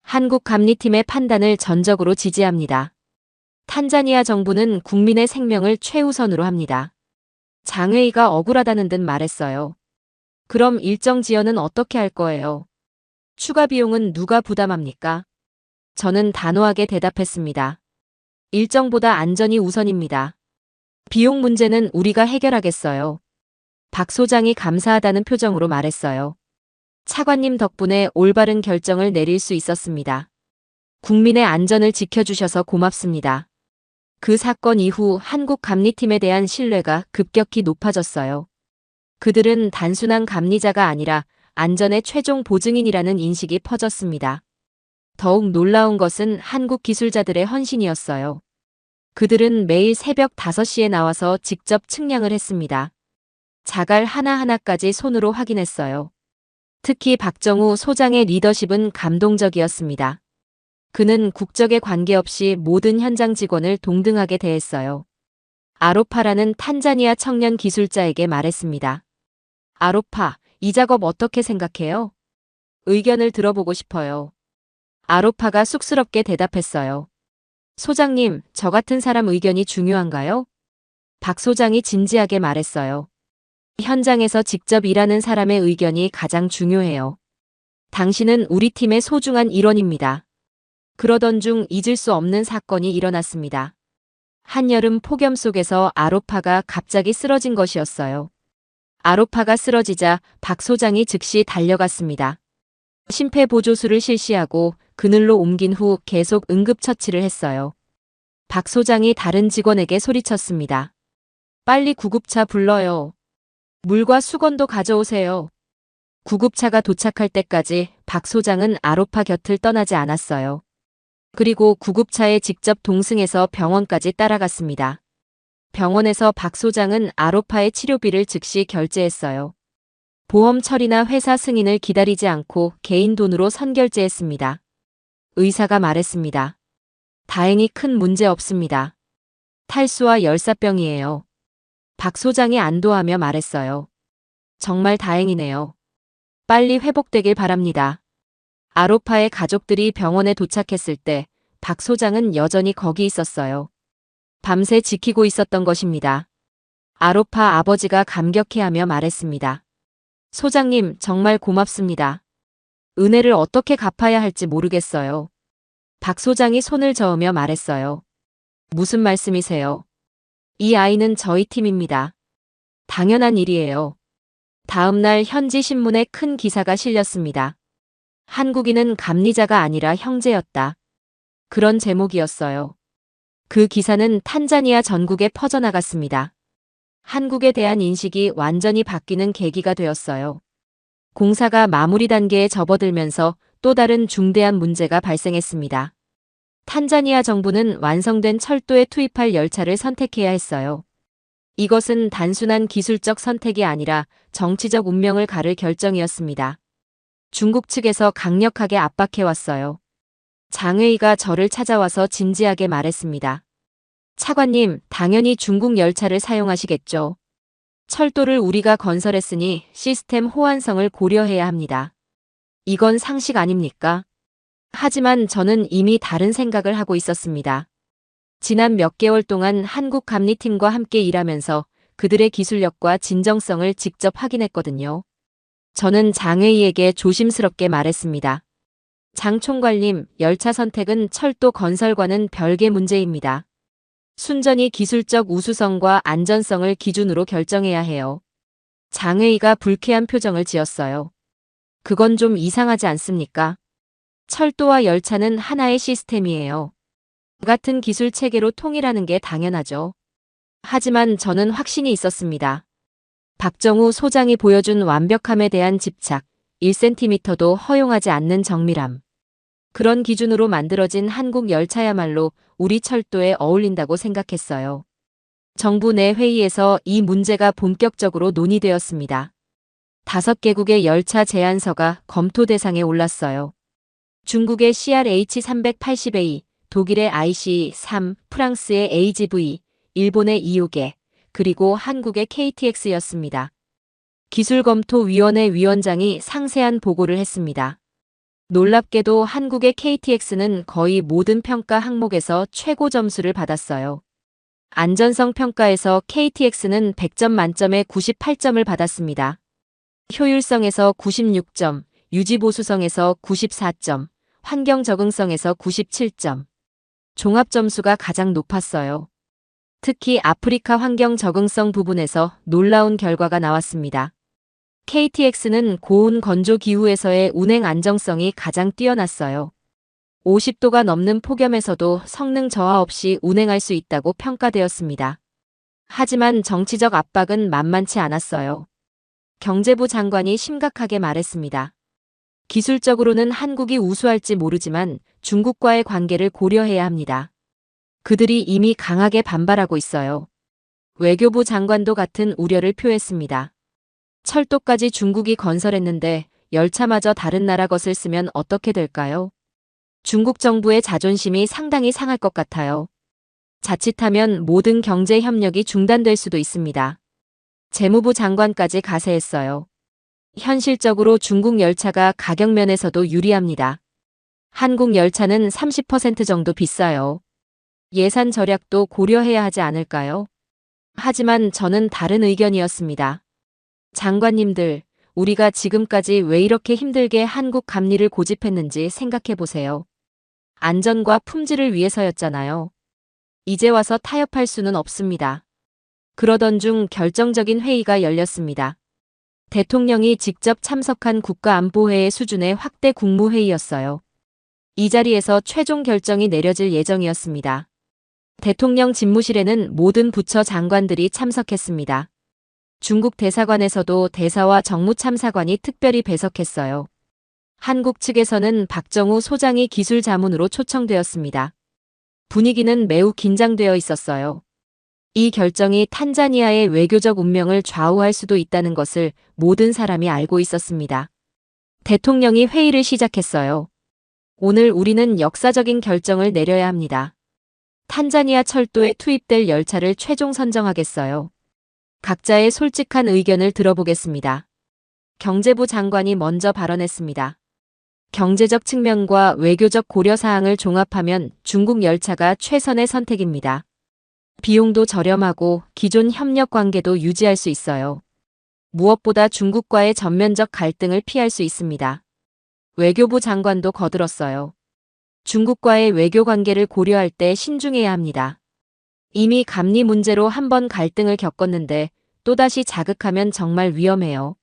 한국 감리팀의 판단을 전적으로 지지합니다. 탄자니아 정부는 국민의 생명을 최우선으로 합니다. 장회의가 억울하다는 듯 말했어요. 그럼 일정 지연은 어떻게 할 거예요? 추가 비용은 누가 부담합니까? 저는 단호하게 대답했습니다. 일정보다 안전이 우선입니다. 비용 문제는 우리가 해결하겠어요. 박 소장이 감사하다는 표정으로 말했어요. 차관님 덕분에 올바른 결정을 내릴 수 있었습니다. 국민의 안전을 지켜주셔서 고맙습니다. 그 사건 이후 한국 감리팀에 대한 신뢰가 급격히 높아졌어요. 그들은 단순한 감리자가 아니라 안전의 최종 보증인이라는 인식이 퍼졌습니다. 더욱 놀라운 것은 한국 기술자들의 헌신이었어요. 그들은 매일 새벽 5시에 나와서 직접 측량을 했습니다. 자갈 하나하나까지 손으로 확인했어요. 특히 박정우 소장의 리더십은 감동적이었습니다. 그는 국적에 관계없이 모든 현장 직원을 동등하게 대했어요. 아로파라는 탄자니아 청년 기술자에게 말했습니다. 아로파, 이 작업 어떻게 생각해요? 의견을 들어보고 싶어요. 아로파가 쑥스럽게 대답했어요. 소장님, 저 같은 사람 의견이 중요한가요? 박 소장이 진지하게 말했어요. 현장에서 직접 일하는 사람의 의견이 가장 중요해요. 당신은 우리 팀의 소중한 일원입니다. 그러던 중 잊을 수 없는 사건이 일어났습니다. 한여름 폭염 속에서 아로파가 갑자기 쓰러진 것이었어요. 아로파가 쓰러지자 박 소장이 즉시 달려갔습니다. 심폐보조술을 실시하고 그늘로 옮긴 후 계속 응급처치를 했어요. 박 소장이 다른 직원에게 소리쳤습니다. 빨리 구급차 불러요. 물과 수건도 가져오세요. 구급차가 도착할 때까지 박 소장은 아로파 곁을 떠나지 않았어요. 그리고 구급차에 직접 동승해서 병원까지 따라갔습니다. 병원에서 박 소장은 아로파의 치료비를 즉시 결제했어요. 보험 처리나 회사 승인을 기다리지 않고 개인 돈으로 선결제했습니다. 의사가 말했습니다. 다행히 큰 문제 없습니다. 탈수와 열사병이에요. 박 소장이 안도하며 말했어요. 정말 다행이네요. 빨리 회복되길 바랍니다. 아로파의 가족들이 병원에 도착했을 때 박 소장은 여전히 거기 있었어요. 밤새 지키고 있었던 것입니다. 아로파 아버지가 감격해하며 말했습니다. 소장님, 정말 고맙습니다. 은혜를 어떻게 갚아야 할지 모르겠어요. 박 소장이 손을 저으며 말했어요. 무슨 말씀이세요? 이 아이는 저희 팀입니다. 당연한 일이에요. 다음 날 현지 신문에 큰 기사가 실렸습니다. 한국인은 감리자가 아니라 형제였다. 그런 제목이었어요. 그 기사는 탄자니아 전국에 퍼져나갔습니다. 한국에 대한 인식이 완전히 바뀌는 계기가 되었어요. 공사가 마무리 단계에 접어들면서 또 다른 중대한 문제가 발생했습니다. 탄자니아 정부는 완성된 철도에 투입할 열차를 선택해야 했어요. 이것은 단순한 기술적 선택이 아니라 정치적 운명을 가를 결정이었습니다. 중국 측에서 강력하게 압박해왔어요. 장웨이가 저를 찾아와서 진지하게 말했습니다. 차관님, 당연히 중국 열차를 사용하시겠죠. 철도를 우리가 건설했으니 시스템 호환성을 고려해야 합니다. 이건 상식 아닙니까? 하지만 저는 이미 다른 생각을 하고 있었습니다. 지난 몇 개월 동안 한국 감리팀과 함께 일하면서 그들의 기술력과 진정성을 직접 확인했거든요. 저는 장회의에게 조심스럽게 말했습니다. 장 총괄님, 열차 선택은 철도 건설과는 별개 문제입니다. 순전히 기술적 우수성과 안전성을 기준으로 결정해야 해요. 장회의가 불쾌한 표정을 지었어요. 그건 좀 이상하지 않습니까? 철도와 열차는 하나의 시스템이에요. 같은 기술 체계로 통일하는 게 당연하죠. 하지만 저는 확신이 있었습니다. 박정우 소장이 보여준 완벽함에 대한 집착, 1cm도 허용하지 않는 정밀함. 그런 기준으로 만들어진 한국 열차야말로 우리 철도에 어울린다고 생각했어요. 정부 내 회의에서 이 문제가 본격적으로 논의되었습니다. 5개국의 열차 제안서가 검토 대상에 올랐어요. 중국의 CRH380A, 독일의 IC3, 프랑스의 AGV, 일본의 이오게, 그리고 한국의 KTX였습니다. 기술검토위원회 위원장이 상세한 보고를 했습니다. 놀랍게도 한국의 KTX는 거의 모든 평가 항목에서 최고 점수를 받았어요. 안전성 평가에서 KTX는 100점 만점에 98점을 받았습니다. 효율성에서 96점, 유지보수성에서 94점, 환경 적응성에서 97점. 종합 점수가 가장 높았어요. 특히 아프리카 환경 적응성 부분에서 놀라운 결과가 나왔습니다. KTX는 고온 건조 기후에서의 운행 안정성이 가장 뛰어났어요. 50도가 넘는 폭염에서도 성능 저하 없이 운행할 수 있다고 평가되었습니다. 하지만 정치적 압박은 만만치 않았어요. 경제부 장관이 심각하게 말했습니다. 기술적으로는 한국이 우수할지 모르지만 중국과의 관계를 고려해야 합니다. 그들이 이미 강하게 반발하고 있어요. 외교부 장관도 같은 우려를 표했습니다. 철도까지 중국이 건설했는데 열차마저 다른 나라 것을 쓰면 어떻게 될까요? 중국 정부의 자존심이 상당히 상할 것 같아요. 자칫하면 모든 경제 협력이 중단될 수도 있습니다. 재무부 장관까지 가세했어요. 현실적으로 중국 열차가 가격 면에서도 유리합니다. 한국 열차는 30% 정도 비싸요. 예산 절약도 고려해야 하지 않을까요? 하지만 저는 다른 의견이었습니다. 장관님들, 우리가 지금까지 왜 이렇게 힘들게 한국 감리를 고집했는지 생각해 보세요. 안전과 품질을 위해서였잖아요. 이제 와서 타협할 수는 없습니다. 그러던 중 결정적인 회의가 열렸습니다. 대통령이 직접 참석한 국가안보회의 수준의 확대 국무회의였어요. 이 자리에서 최종 결정이 내려질 예정이었습니다. 대통령 집무실에는 모든 부처 장관들이 참석했습니다. 중국 대사관에서도 대사와 정무참사관이 특별히 배석했어요. 한국 측에서는 박정우 소장이 기술 자문으로 초청되었습니다. 분위기는 매우 긴장되어 있었어요. 이 결정이 탄자니아의 외교적 운명을 좌우할 수도 있다는 것을 모든 사람이 알고 있었습니다. 대통령이 회의를 시작했어요. 오늘 우리는 역사적인 결정을 내려야 합니다. 탄자니아 철도에 투입될 열차를 최종 선정하겠어요. 각자의 솔직한 의견을 들어보겠습니다. 경제부 장관이 먼저 발언했습니다. 경제적 측면과 외교적 고려사항을 종합하면 중국 열차가 최선의 선택입니다. 비용도 저렴하고 기존 협력 관계도 유지할 수 있어요. 무엇보다 중국과의 전면적 갈등을 피할 수 있습니다. 외교부 장관도 거들었어요. 중국과의 외교 관계를 고려할 때 신중해야 합니다. 이미 감리 문제로 한 번 갈등을 겪었는데 또다시 자극하면 정말 위험해요.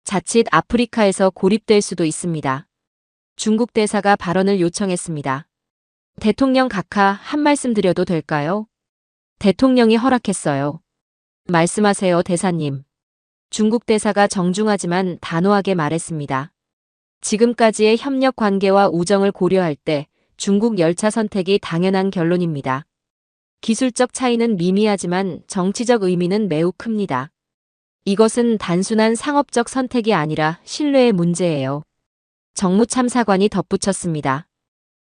자칫 아프리카에서 고립될 수도 있습니다. 중국 대사가 발언을 요청했습니다. 대통령 각하 한 말씀 드려도 될까요? 대통령이 허락했어요. 말씀하세요, 대사님. 중국 대사가 정중하지만 단호하게 말했습니다. 지금까지의 협력 관계와 우정을 고려할 때 중국 열차 선택이 당연한 결론입니다. 기술적 차이는 미미하지만 정치적 의미는 매우 큽니다. 이것은 단순한 상업적 선택이 아니라 신뢰의 문제예요. 정무참사관이 덧붙였습니다.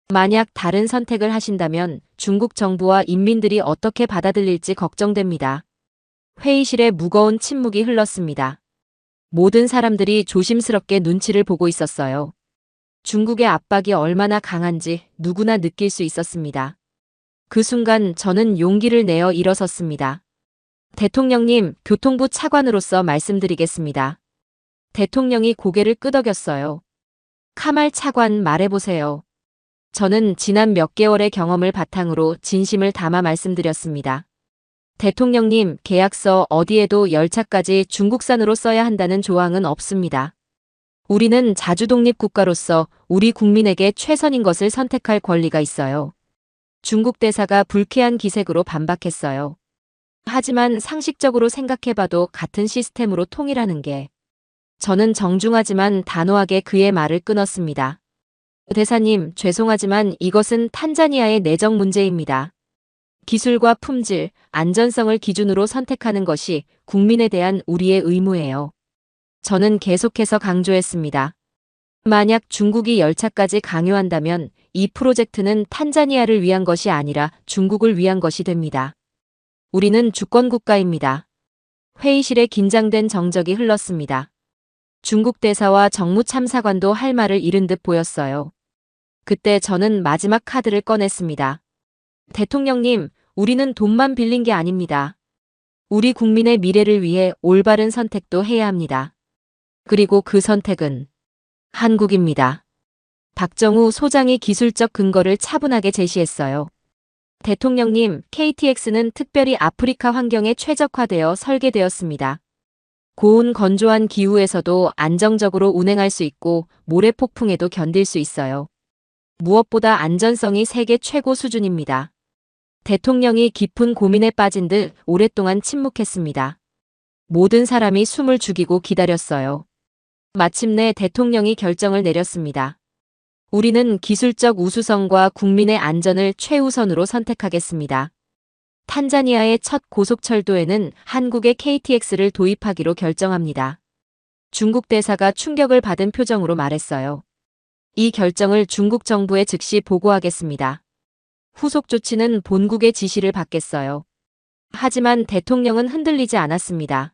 만약 다른 선택을 하신다면 중국 정부와 인민들이 어떻게 받아들일지 걱정됩니다. 회의실에 무거운 침묵이 흘렀습니다. 모든 사람들이 조심스럽게 눈치를 보고 있었어요. 중국의 압박이 얼마나 강한지 누구나 느낄 수 있었습니다. 그 순간 저는 용기를 내어 일어섰습니다. 대통령님, 교통부 차관으로서 말씀드리겠습니다. 대통령이 고개를 끄덕였어요. 카말 차관 말해보세요. 저는 지난 몇 개월의 경험을 바탕으로 진심을 담아 말씀드렸습니다. 대통령님, 계약서 어디에도 열차까지 중국산으로 써야 한다는 조항은 없습니다. 우리는 자주독립 국가로서 우리 국민에게 최선인 것을 선택할 권리가 있어요. 중국 대사가 불쾌한 기색으로 반박했어요. 하지만 상식적으로 생각해봐도 같은 시스템으로 통일하는 게. 저는 정중하지만 단호하게 그의 말을 끊었습니다. 대사님, 죄송하지만 이것은 탄자니아의 내정 문제입니다. 기술과 품질, 안전성을 기준으로 선택하는 것이 국민에 대한 우리의 의무예요. 저는 계속해서 강조했습니다. 만약 중국이 열차까지 강요한다면 이 프로젝트는 탄자니아를 위한 것이 아니라 중국을 위한 것이 됩니다. 우리는 주권국가입니다. 회의실에 긴장된 정적이 흘렀습니다. 중국 대사와 정무참사관도 할 말을 잃은 듯 보였어요. 그때 저는 마지막 카드를 꺼냈습니다. 대통령님, 우리는 돈만 빌린 게 아닙니다. 우리 국민의 미래를 위해 올바른 선택도 해야 합니다. 그리고 그 선택은 한국입니다. 박정우 소장이 기술적 근거를 차분하게 제시했어요. 대통령님, KTX는 특별히 아프리카 환경에 최적화되어 설계되었습니다. 고온 건조한 기후에서도 안정적으로 운행할 수 있고 모래 폭풍에도 견딜 수 있어요. 무엇보다 안전성이 세계 최고 수준입니다. 대통령이 깊은 고민에 빠진 듯 오랫동안 침묵했습니다. 모든 사람이 숨을 죽이고 기다렸어요. 마침내 대통령이 결정을 내렸습니다. 우리는 기술적 우수성과 국민의 안전을 최우선으로 선택하겠습니다. 탄자니아의 첫 고속철도에는 한국의 KTX를 도입하기로 결정합니다. 중국 대사가 충격을 받은 표정으로 말했어요. 이 결정을 중국 정부에 즉시 보고하겠습니다. 후속 조치는 본국의 지시를 받겠어요. 하지만 대통령은 흔들리지 않았습니다.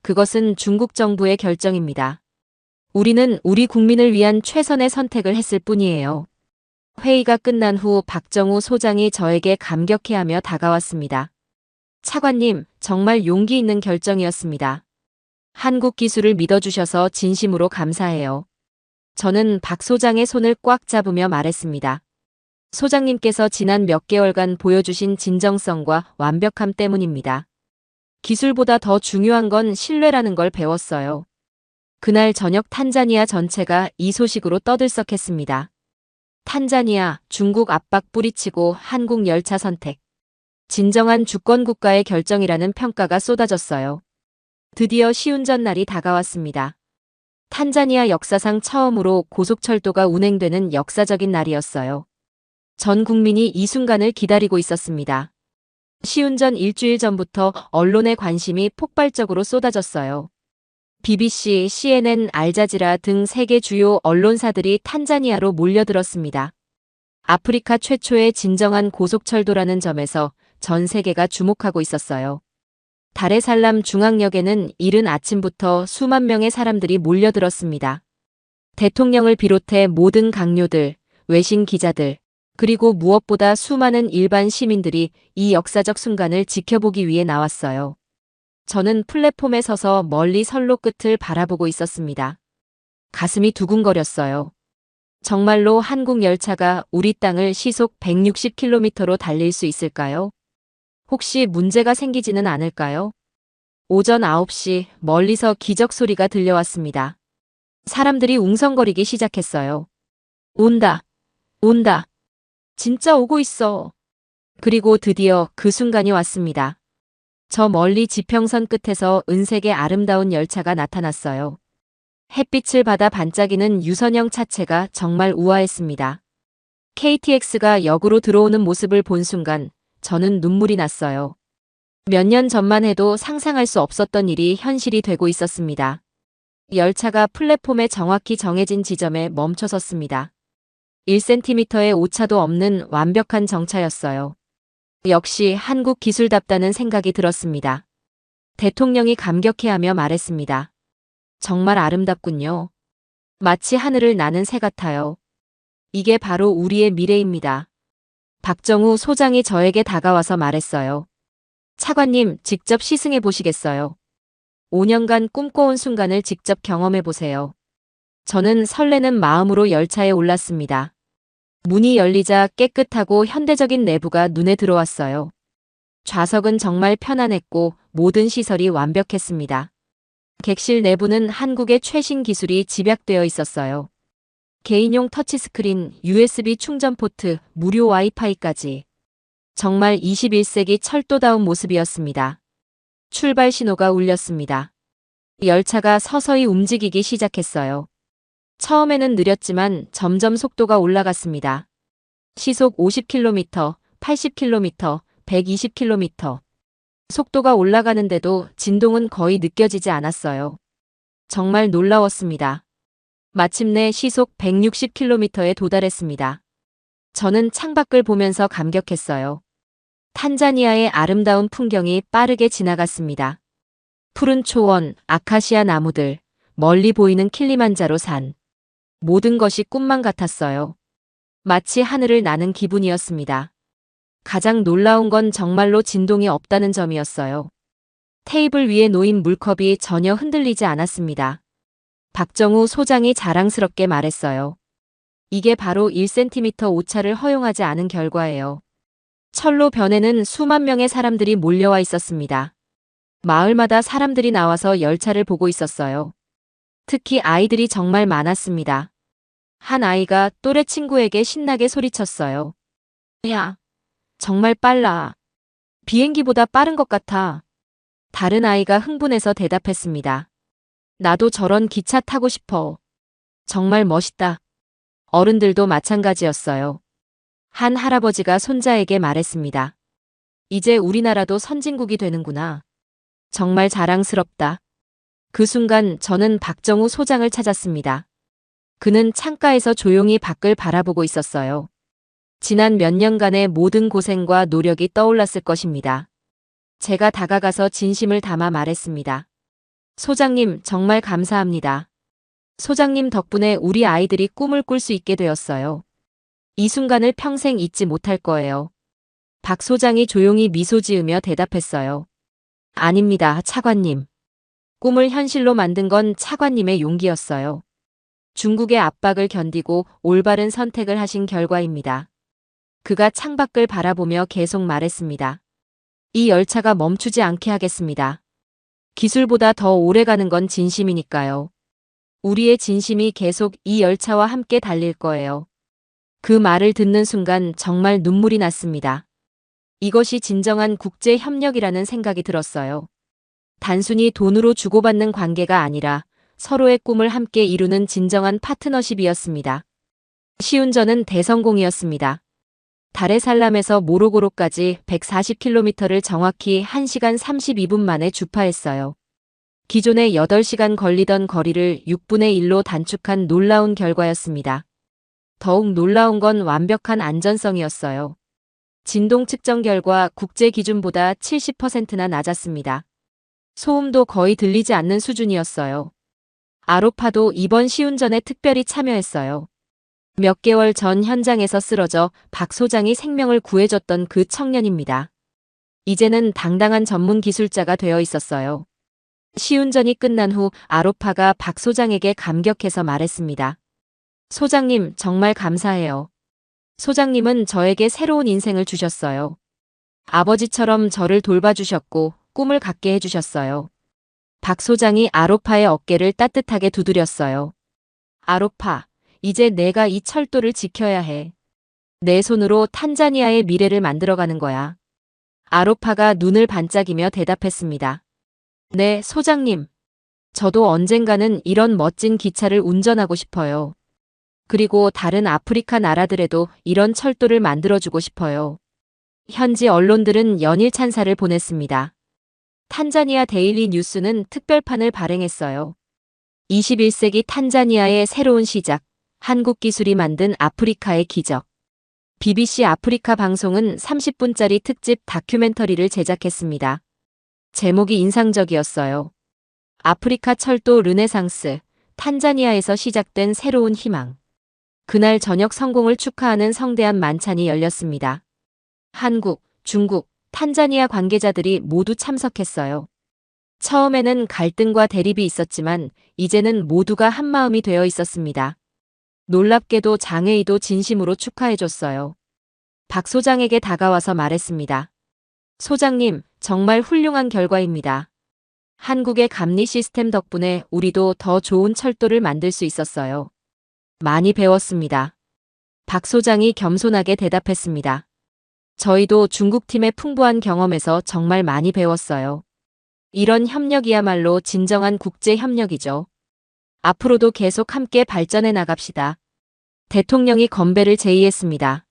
그것은 중국 정부의 결정입니다. 우리는 우리 국민을 위한 최선의 선택을 했을 뿐이에요. 회의가 끝난 후 박정우 소장이 저에게 감격해하며 다가왔습니다. 차관님, 정말 용기 있는 결정이었습니다. 한국 기술을 믿어주셔서 진심으로 감사해요. 저는 박 소장의 손을 꽉 잡으며 말했습니다. 소장님께서 지난 몇 개월간 보여주신 진정성과 완벽함 때문입니다. 기술보다 더 중요한 건 신뢰라는 걸 배웠어요. 그날 저녁 탄자니아 전체가 이 소식으로 떠들썩했습니다. 탄자니아, 중국 압박 뿌리치고 한국 열차 선택. 진정한 주권국가의 결정이라는 평가가 쏟아졌어요. 드디어 시운전 날이 다가왔습니다. 탄자니아 역사상 처음으로 고속철도가 운행되는 역사적인 날이었어요. 전 국민이 이 순간을 기다리고 있었습니다. 시운전 일주일 전부터 언론의 관심이 폭발적으로 쏟아졌어요. BBC, CNN, 알자지라 등 세계 주요 언론사들이 탄자니아로 몰려들었습니다. 아프리카 최초의 진정한 고속철도라는 점에서 전 세계가 주목하고 있었어요. 다레살람 중앙역에는 이른 아침부터 수만 명의 사람들이 몰려들었습니다. 대통령을 비롯해 모든 강요들, 외신 기자들, 그리고 무엇보다 수많은 일반 시민들이 이 역사적 순간을 지켜보기 위해 나왔어요. 저는 플랫폼에 서서 멀리 선로 끝을 바라보고 있었습니다. 가슴이 두근거렸어요. 정말로 한국 열차가 우리 땅을 시속 160km로 달릴 수 있을까요? 혹시 문제가 생기지는 않을까요? 오전 9시 멀리서 기적 소리가 들려왔습니다. 사람들이 웅성거리기 시작했어요. 온다. 온다. 진짜 오고 있어. 그리고 드디어 그 순간이 왔습니다. 저 멀리 지평선 끝에서 은색의 아름다운 열차가 나타났어요. 햇빛을 받아 반짝이는 유선형 차체가 정말 우아했습니다. KTX가 역으로 들어오는 모습을 본 순간 저는 눈물이 났어요. 몇 년 전만 해도 상상할 수 없었던 일이 현실이 되고 있었습니다. 열차가 플랫폼에 정확히 정해진 지점에 멈춰섰습니다. 1cm의 오차도 없는 완벽한 정차였어요. 역시 한국 기술답다는 생각이 들었습니다. 대통령이 감격해하며 말했습니다. 정말 아름답군요. 마치 하늘을 나는 새 같아요. 이게 바로 우리의 미래입니다. 박정우 소장이 저에게 다가와서 말했어요. 차관님, 직접 시승해 보시겠어요? 5년간 꿈꿔온 순간을 직접 경험해 보세요. 저는 설레는 마음으로 열차에 올랐습니다. 문이 열리자 깨끗하고 현대적인 내부가 눈에 들어왔어요. 좌석은 정말 편안했고 모든 시설이 완벽했습니다. 객실 내부는 한국의 최신 기술이 집약되어 있었어요. 개인용 터치스크린, USB 충전 포트, 무료 와이파이까지. 정말 21세기 철도다운 모습이었습니다. 출발 신호가 울렸습니다. 열차가 서서히 움직이기 시작했어요. 처음에는 느렸지만 점점 속도가 올라갔습니다. 시속 50km, 80km, 120km. 속도가 올라가는데도 진동은 거의 느껴지지 않았어요. 정말 놀라웠습니다. 마침내 시속 160km에 도달했습니다. 저는 창밖을 보면서 감격했어요. 탄자니아의 아름다운 풍경이 빠르게 지나갔습니다. 푸른 초원, 아카시아 나무들, 멀리 보이는 킬리만자로 산. 모든 것이 꿈만 같았어요. 마치 하늘을 나는 기분이었습니다. 가장 놀라운 건 정말로 진동이 없다는 점이었어요. 테이블 위에 놓인 물컵이 전혀 흔들리지 않았습니다. 박정우 소장이 자랑스럽게 말했어요. 이게 바로 1cm 오차를 허용하지 않은 결과예요. 철로 변에는 수만 명의 사람들이 몰려와 있었습니다. 마을마다 사람들이 나와서 열차를 보고 있었어요. 특히 아이들이 정말 많았습니다. 한 아이가 또래 친구에게 신나게 소리쳤어요. 야, 정말 빨라. 비행기보다 빠른 것 같아. 다른 아이가 흥분해서 대답했습니다. 나도 저런 기차 타고 싶어. 정말 멋있다. 어른들도 마찬가지였어요. 한 할아버지가 손자에게 말했습니다. 이제 우리나라도 선진국이 되는구나. 정말 자랑스럽다. 그 순간 저는 박정우 소장을 찾았습니다. 그는 창가에서 조용히 밖을 바라보고 있었어요. 지난 몇 년간의 모든 고생과 노력이 떠올랐을 것입니다. 제가 다가가서 진심을 담아 말했습니다. 소장님, 정말 감사합니다. 소장님 덕분에 우리 아이들이 꿈을 꿀 수 있게 되었어요. 이 순간을 평생 잊지 못할 거예요. 박 소장이 조용히 미소 지으며 대답했어요. 아닙니다, 차관님. 꿈을 현실로 만든 건 차관님의 용기였어요. 중국의 압박을 견디고 올바른 선택을 하신 결과입니다. 그가 창밖을 바라보며 계속 말했습니다. 이 열차가 멈추지 않게 하겠습니다. 기술보다 더 오래 가는 건 진심이니까요. 우리의 진심이 계속 이 열차와 함께 달릴 거예요. 그 말을 듣는 순간 정말 눈물이 났습니다. 이것이 진정한 국제 협력이라는 생각이 들었어요. 단순히 돈으로 주고받는 관계가 아니라 서로의 꿈을 함께 이루는 진정한 파트너십이었습니다. 시운전은 대성공이었습니다. 다레살람에서 모로고로까지 140km를 정확히 1시간 32분 만에 주파했어요. 기존에 8시간 걸리던 거리를 6분의 1로 단축한 놀라운 결과였습니다. 더욱 놀라운 건 완벽한 안전성이었어요. 진동 측정 결과 국제 기준보다 70%나 낮았습니다. 소음도 거의 들리지 않는 수준이었어요. 아로파도 이번 시운전에 특별히 참여했어요. 몇 개월 전 현장에서 쓰러져 박 소장이 생명을 구해줬던 그 청년입니다. 이제는 당당한 전문 기술자가 되어 있었어요. 시운전이 끝난 후 아로파가 박 소장에게 감격해서 말했습니다. 소장님, 정말 감사해요. 소장님은 저에게 새로운 인생을 주셨어요. 아버지처럼 저를 돌봐주셨고 꿈을 갖게 해주셨어요. 박 소장이 아로파의 어깨를 따뜻하게 두드렸어요. 아로파, 이제 내가 이 철도를 지켜야 해. 내 손으로 탄자니아의 미래를 만들어가는 거야. 아로파가 눈을 반짝이며 대답했습니다. 네, 소장님. 저도 언젠가는 이런 멋진 기차를 운전하고 싶어요. 그리고 다른 아프리카 나라들에도 이런 철도를 만들어주고 싶어요. 현지 언론들은 연일 찬사를 보냈습니다. 탄자니아 데일리 뉴스는 특별판을 발행했어요. 21세기 탄자니아의 새로운 시작, 한국 기술이 만든 아프리카의 기적. BBC 아프리카 방송은 30분짜리 특집 다큐멘터리를 제작했습니다. 제목이 인상적이었어요. 아프리카 철도 르네상스, 탄자니아에서 시작된 새로운 희망. 그날 저녁 성공을 축하하는 성대한 만찬이 열렸습니다. 한국, 중국, 탄자니아 관계자들이 모두 참석했어요. 처음에는 갈등과 대립이 있었지만 이제는 모두가 한마음이 되어 있었습니다. 놀랍게도 장애의도 진심으로 축하해줬어요. 박 소장에게 다가와서 말했습니다. 소장님, 정말 훌륭한 결과입니다. 한국의 감리 시스템 덕분에 우리도 더 좋은 철도를 만들 수 있었어요. 많이 배웠습니다. 박 소장이 겸손하게 대답했습니다. 저희도 중국팀의 풍부한 경험에서 정말 많이 배웠어요. 이런 협력이야말로 진정한 국제 협력이죠. 앞으로도 계속 함께 발전해 나갑시다. 대통령이 건배를 제의했습니다.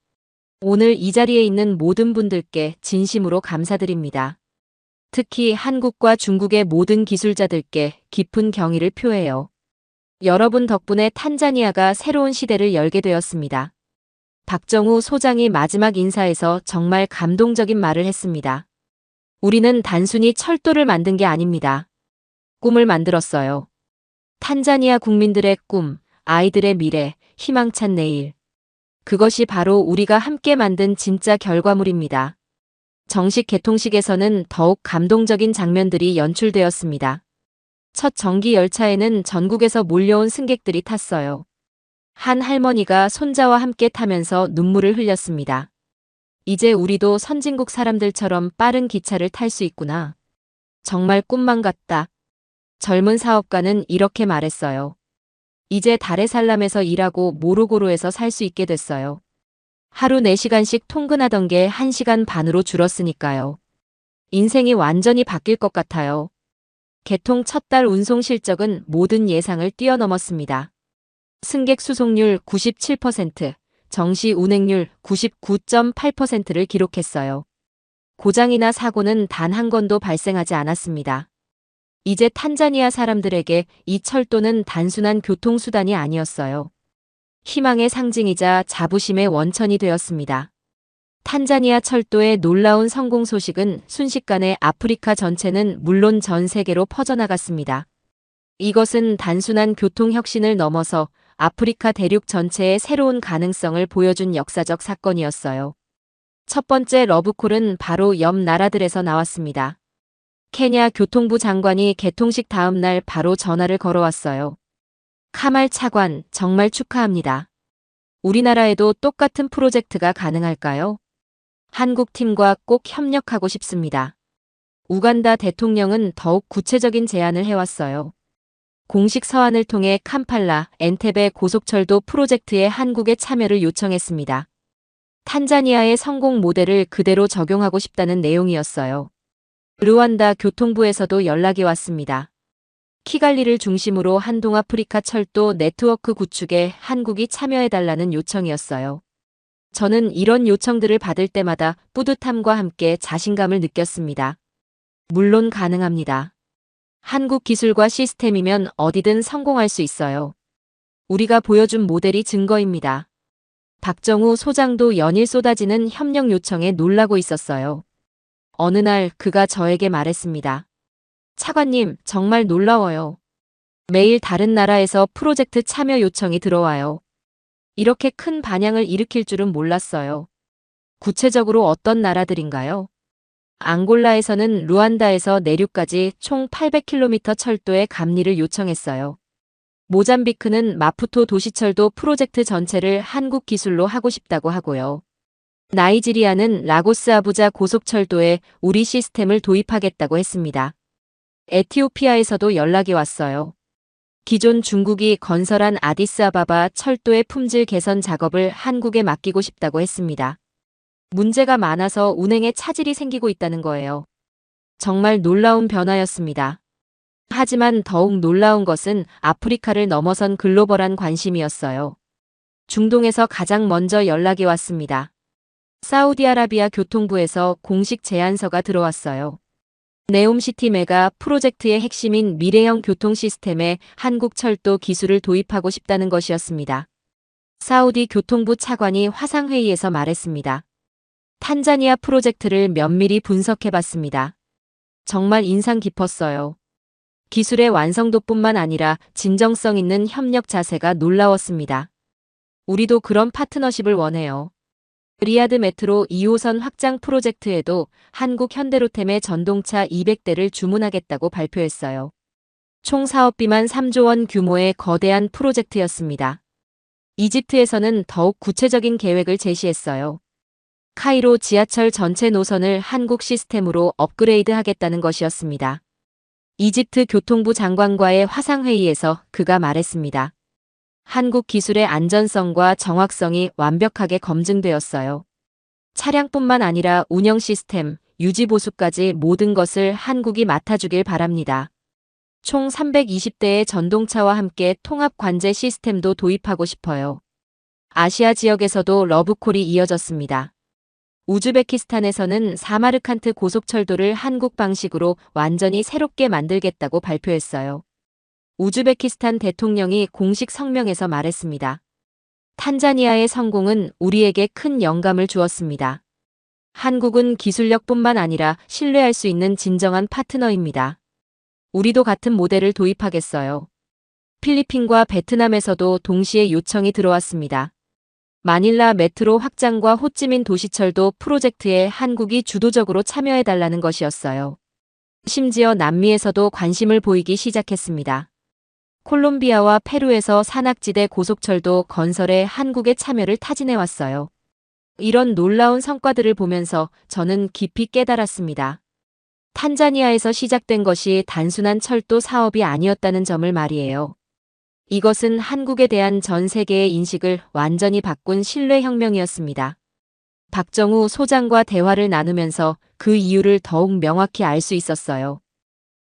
오늘 이 자리에 있는 모든 분들께 진심으로 감사드립니다. 특히 한국과 중국의 모든 기술자들께 깊은 경의를 표해요. 여러분 덕분에 탄자니아가 새로운 시대를 열게 되었습니다. 박정우 소장이 마지막 인사에서 정말 감동적인 말을 했습니다. 우리는 단순히 철도를 만든 게 아닙니다. 꿈을 만들었어요. 탄자니아 국민들의 꿈, 아이들의 미래, 희망찬 내일. 그것이 바로 우리가 함께 만든 진짜 결과물입니다. 정식 개통식에서는 더욱 감동적인 장면들이 연출되었습니다. 첫 전기 열차에는 전국에서 몰려온 승객들이 탔어요. 한 할머니가 손자와 함께 타면서 눈물을 흘렸습니다. 이제 우리도 선진국 사람들처럼 빠른 기차를 탈 수 있구나. 정말 꿈만 같다. 젊은 사업가는 이렇게 말했어요. 이제 다레살람에서 일하고 모로고로에서 살 수 있게 됐어요. 하루 4시간씩 통근하던 게 1시간 반으로 줄었으니까요. 인생이 완전히 바뀔 것 같아요. 개통 첫 달 운송 실적은 모든 예상을 뛰어넘었습니다. 승객 수송률 97%, 정시 운행률 99.8%를 기록했어요. 고장이나 사고는 단 한 건도 발생하지 않았습니다. 이제 탄자니아 사람들에게 이 철도는 단순한 교통수단이 아니었어요. 희망의 상징이자 자부심의 원천이 되었습니다. 탄자니아 철도의 놀라운 성공 소식은 순식간에 아프리카 전체는 물론 전 세계로 퍼져나갔습니다. 이것은 단순한 교통혁신을 넘어서 아프리카 대륙 전체의 새로운 가능성을 보여준 역사적 사건이었어요. 첫 번째 러브콜은 바로 옆 나라들에서 나왔습니다. 케냐 교통부 장관이 개통식 다음 날 바로 전화를 걸어왔어요. 카말 차관, 정말 축하합니다. 우리나라에도 똑같은 프로젝트가 가능할까요? 한국 팀과 꼭 협력하고 싶습니다. 우간다 대통령은 더욱 구체적인 제안을 해왔어요. 공식 서한을 통해 캄팔라, 엔테베 고속철도 프로젝트에 한국의 참여를 요청했습니다. 탄자니아의 성공 모델을 그대로 적용하고 싶다는 내용이었어요. 르완다 교통부에서도 연락이 왔습니다. 키갈리를 중심으로 한 동아프리카 철도 네트워크 구축에 한국이 참여해달라는 요청이었어요. 저는 이런 요청들을 받을 때마다 뿌듯함과 함께 자신감을 느꼈습니다. 물론 가능합니다. 한국 기술과 시스템이면 어디든 성공할 수 있어요. 우리가 보여준 모델이 증거입니다. 박정우 소장도 연일 쏟아지는 협력 요청에 놀라고 있었어요. 어느 날 그가 저에게 말했습니다. 차관님, 정말 놀라워요. 매일 다른 나라에서 프로젝트 참여 요청이 들어와요. 이렇게 큰 반향을 일으킬 줄은 몰랐어요. 구체적으로 어떤 나라들인가요? 앙골라에서는 루안다에서 내륙까지 총 800km 철도의 감리를 요청했어요. 모잠비크는 마푸토 도시철도 프로젝트 전체를 한국 기술로 하고 싶다고 하고요. 나이지리아는 라고스 아부자 고속철도에 우리 시스템을 도입하겠다고 했습니다. 에티오피아에서도 연락이 왔어요. 기존 중국이 건설한 아디스아바바 철도의 품질 개선 작업을 한국에 맡기고 싶다고 했습니다. 문제가 많아서 운행에 차질이 생기고 있다는 거예요. 정말 놀라운 변화였습니다. 하지만 더욱 놀라운 것은 아프리카를 넘어선 글로벌한 관심이었어요. 중동에서 가장 먼저 연락이 왔습니다. 사우디아라비아 교통부에서 공식 제안서가 들어왔어요. 네옴시티 메가 프로젝트의 핵심인 미래형 교통 시스템에 한국 철도 기술을 도입하고 싶다는 것이었습니다. 사우디 교통부 차관이 화상회의에서 말했습니다. 탄자니아 프로젝트를 면밀히 분석해봤습니다. 정말 인상 깊었어요. 기술의 완성도뿐만 아니라 진정성 있는 협력 자세가 놀라웠습니다. 우리도 그런 파트너십을 원해요. 리야드 메트로 2호선 확장 프로젝트에도 한국 현대로템의 전동차 200대를 주문하겠다고 발표했어요. 총 사업비만 3조 원 규모의 거대한 프로젝트였습니다. 이집트에서는 더욱 구체적인 계획을 제시했어요. 카이로 지하철 전체 노선을 한국 시스템으로 업그레이드하겠다는 것이었습니다. 이집트 교통부 장관과의 화상회의에서 그가 말했습니다. 한국 기술의 안전성과 정확성이 완벽하게 검증되었어요. 차량뿐만 아니라 운영 시스템, 유지 보수까지 모든 것을 한국이 맡아주길 바랍니다. 총 320대의 전동차와 함께 통합 관제 시스템도 도입하고 싶어요. 아시아 지역에서도 러브콜이 이어졌습니다. 우즈베키스탄에서는 사마르칸트 고속철도를 한국 방식으로 완전히 새롭게 만들겠다고 발표했어요. 우즈베키스탄 대통령이 공식 성명에서 말했습니다. 탄자니아의 성공은 우리에게 큰 영감을 주었습니다. 한국은 기술력뿐만 아니라 신뢰할 수 있는 진정한 파트너입니다. 우리도 같은 모델을 도입하겠어요. 필리핀과 베트남에서도 동시에 요청이 들어왔습니다. 마닐라 메트로 확장과 호찌민 도시철도 프로젝트에 한국이 주도적으로 참여해달라는 것이었어요. 심지어 남미에서도 관심을 보이기 시작했습니다. 콜롬비아와 페루에서 산악지대 고속철도 건설에 한국의 참여를 타진해왔어요. 이런 놀라운 성과들을 보면서 저는 깊이 깨달았습니다. 탄자니아에서 시작된 것이 단순한 철도 사업이 아니었다는 점을 말이에요. 이것은 한국에 대한 전 세계의 인식을 완전히 바꾼 신뢰혁명이었습니다. 박정우 소장과 대화를 나누면서 그 이유를 더욱 명확히 알 수 있었어요.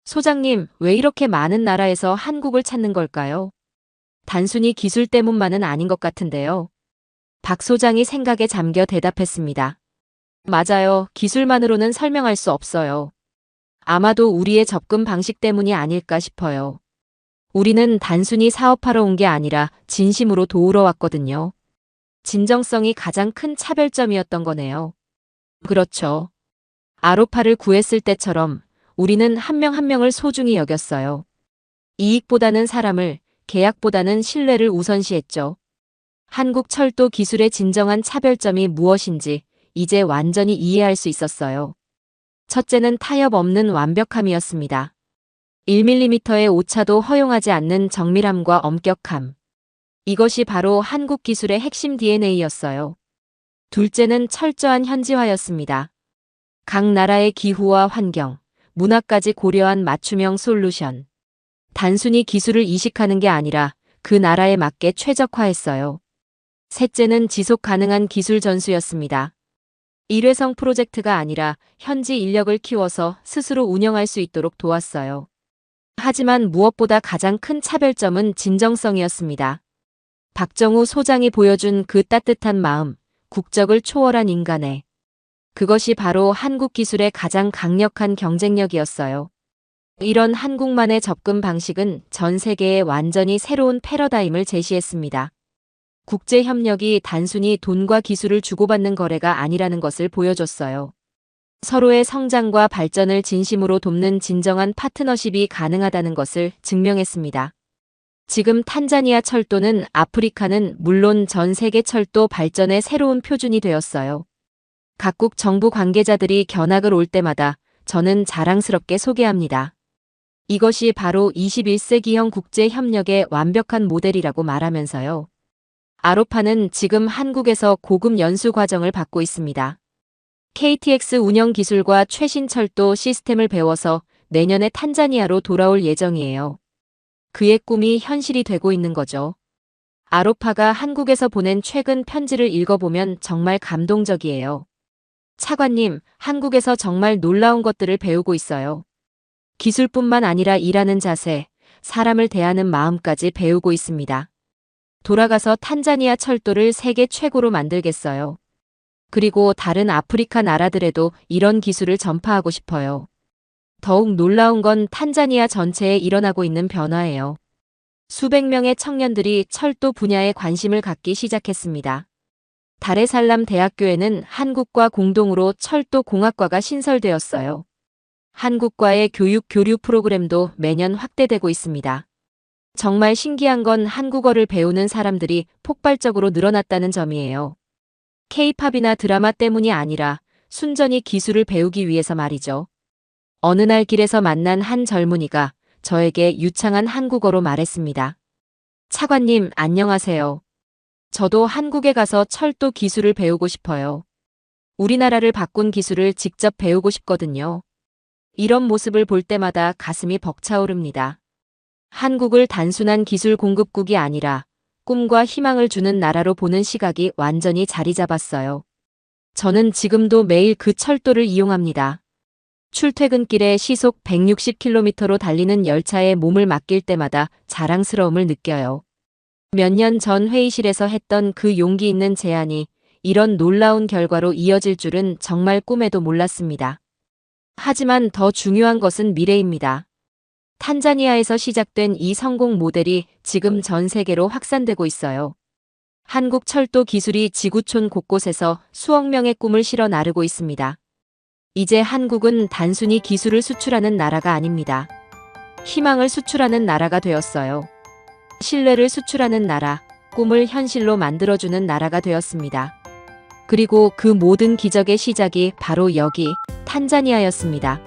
소장님, 왜 이렇게 많은 나라에서 한국을 찾는 걸까요? 단순히 기술 때문만은 아닌 것 같은데요. 박 소장이 생각에 잠겨 대답했습니다. 맞아요. 기술만으로는 설명할 수 없어요. 아마도 우리의 접근 방식 때문이 아닐까 싶어요. 우리는 단순히 사업하러 온 게 아니라 진심으로 도우러 왔거든요. 진정성이 가장 큰 차별점이었던 거네요. 그렇죠. 아로파를 구했을 때처럼 우리는 한 명 한 명을 소중히 여겼어요. 이익보다는 사람을, 계약보다는 신뢰를 우선시했죠. 한국 철도 기술의 진정한 차별점이 무엇인지 이제 완전히 이해할 수 있었어요. 첫째는 타협 없는 완벽함이었습니다. 1mm의 오차도 허용하지 않는 정밀함과 엄격함. 이것이 바로 한국 기술의 핵심 DNA였어요. 둘째는 철저한 현지화였습니다. 각 나라의 기후와 환경, 문화까지 고려한 맞춤형 솔루션. 단순히 기술을 이식하는 게 아니라 그 나라에 맞게 최적화했어요. 셋째는 지속 가능한 기술 전수였습니다. 일회성 프로젝트가 아니라 현지 인력을 키워서 스스로 운영할 수 있도록 도왔어요. 하지만 무엇보다 가장 큰 차별점은 진정성이었습니다. 박정우 소장이 보여준 그 따뜻한 마음, 국적을 초월한 인간의. 그것이 바로 한국 기술의 가장 강력한 경쟁력이었어요. 이런 한국만의 접근 방식은 전 세계에 완전히 새로운 패러다임을 제시했습니다. 국제 협력이 단순히 돈과 기술을 주고받는 거래가 아니라는 것을 보여줬어요. 서로의 성장과 발전을 진심으로 돕는 진정한 파트너십이 가능하다는 것을 증명했습니다. 지금 탄자니아 철도는 아프리카는 물론 전 세계 철도 발전의 새로운 표준이 되었어요. 각국 정부 관계자들이 견학을 올 때마다 저는 자랑스럽게 소개합니다. 이것이 바로 21세기형 국제 협력의 완벽한 모델이라고 말하면서요. 아로파는 지금 한국에서 고급 연수 과정을 받고 있습니다. KTX 운영 기술과 최신 철도 시스템을 배워서 내년에 탄자니아로 돌아올 예정이에요. 그의 꿈이 현실이 되고 있는 거죠. 아로파가 한국에서 보낸 최근 편지를 읽어보면 정말 감동적이에요. 차관님, 한국에서 정말 놀라운 것들을 배우고 있어요. 기술뿐만 아니라 일하는 자세, 사람을 대하는 마음까지 배우고 있습니다. 돌아가서 탄자니아 철도를 세계 최고로 만들겠어요. 그리고 다른 아프리카 나라들에도 이런 기술을 전파하고 싶어요. 더욱 놀라운 건 탄자니아 전체에 일어나고 있는 변화예요. 수백 명의 청년들이 철도 분야에 관심을 갖기 시작했습니다. 다레살람 대학교에는 한국과 공동으로 철도공학과가 신설되었어요. 한국과의 교육 교류 프로그램도 매년 확대되고 있습니다. 정말 신기한 건 한국어를 배우는 사람들이 폭발적으로 늘어났다는 점이에요. K-팝이나 드라마 때문이 아니라 순전히 기술을 배우기 위해서 말이죠. 어느 날 길에서 만난 한 젊은이가 저에게 유창한 한국어로 말했습니다. 차관님, 안녕하세요. 저도 한국에 가서 철도 기술을 배우고 싶어요. 우리나라를 바꾼 기술을 직접 배우고 싶거든요. 이런 모습을 볼 때마다 가슴이 벅차오릅니다. 한국을 단순한 기술 공급국이 아니라 꿈과 희망을 주는 나라로 보는 시각이 완전히 자리 잡았어요. 저는 지금도 매일 그 철도를 이용합니다. 출퇴근길에 시속 160km로 달리는 열차에 몸을 맡길 때마다 자랑스러움을 느껴요. 몇 년 전 회의실에서 했던 그 용기 있는 제안이 이런 놀라운 결과로 이어질 줄은 정말 꿈에도 몰랐습니다. 하지만 더 중요한 것은 미래입니다. 탄자니아에서 시작된 이 성공 모델이 지금 전 세계로 확산되고 있어요. 한국 철도 기술이 지구촌 곳곳에서 수억 명의 꿈을 실어 나르고 있습니다. 이제 한국은 단순히 기술을 수출하는 나라가 아닙니다. 희망을 수출하는 나라가 되었어요. 신뢰를 수출하는 나라, 꿈을 현실로 만들어주는 나라가 되었습니다. 그리고 그 모든 기적의 시작이 바로 여기 탄자니아였습니다.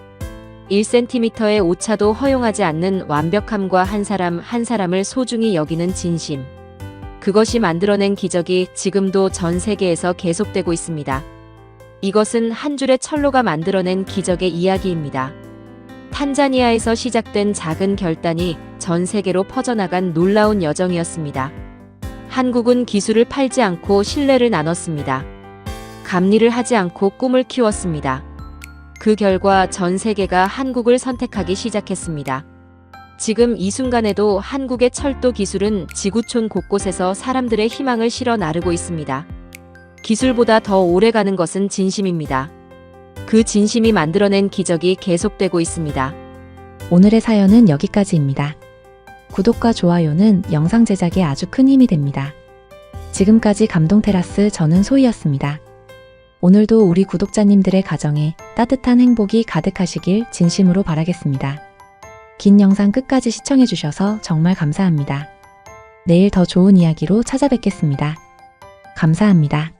1cm의 오차도 허용하지 않는 완벽함과 한 사람 한 사람을 소중히 여기는 진심. 그것이 만들어낸 기적이 지금도 전 세계에서 계속되고 있습니다. 이것은 한 줄의 철로가 만들어낸 기적의 이야기입니다. 탄자니아에서 시작된 작은 결단이 전 세계로 퍼져나간 놀라운 여정이었습니다. 한국은 기술을 팔지 않고 신뢰를 나눴습니다. 감리를 하지 않고 꿈을 키웠습니다. 그 결과 전 세계가 한국을 선택하기 시작했습니다. 지금 이 순간에도 한국의 철도 기술은 지구촌 곳곳에서 사람들의 희망을 실어 나르고 있습니다. 기술보다 더 오래 가는 것은 진심입니다. 그 진심이 만들어낸 기적이 계속되고 있습니다. 오늘의 사연은 여기까지입니다. 구독과 좋아요는 영상 제작에 아주 큰 힘이 됩니다. 지금까지 감동테라스 저는 소희였습니다. 오늘도 우리 구독자님들의 가정에 따뜻한 행복이 가득하시길 진심으로 바라겠습니다. 긴 영상 끝까지 시청해주셔서 정말 감사합니다. 내일 더 좋은 이야기로 찾아뵙겠습니다. 감사합니다.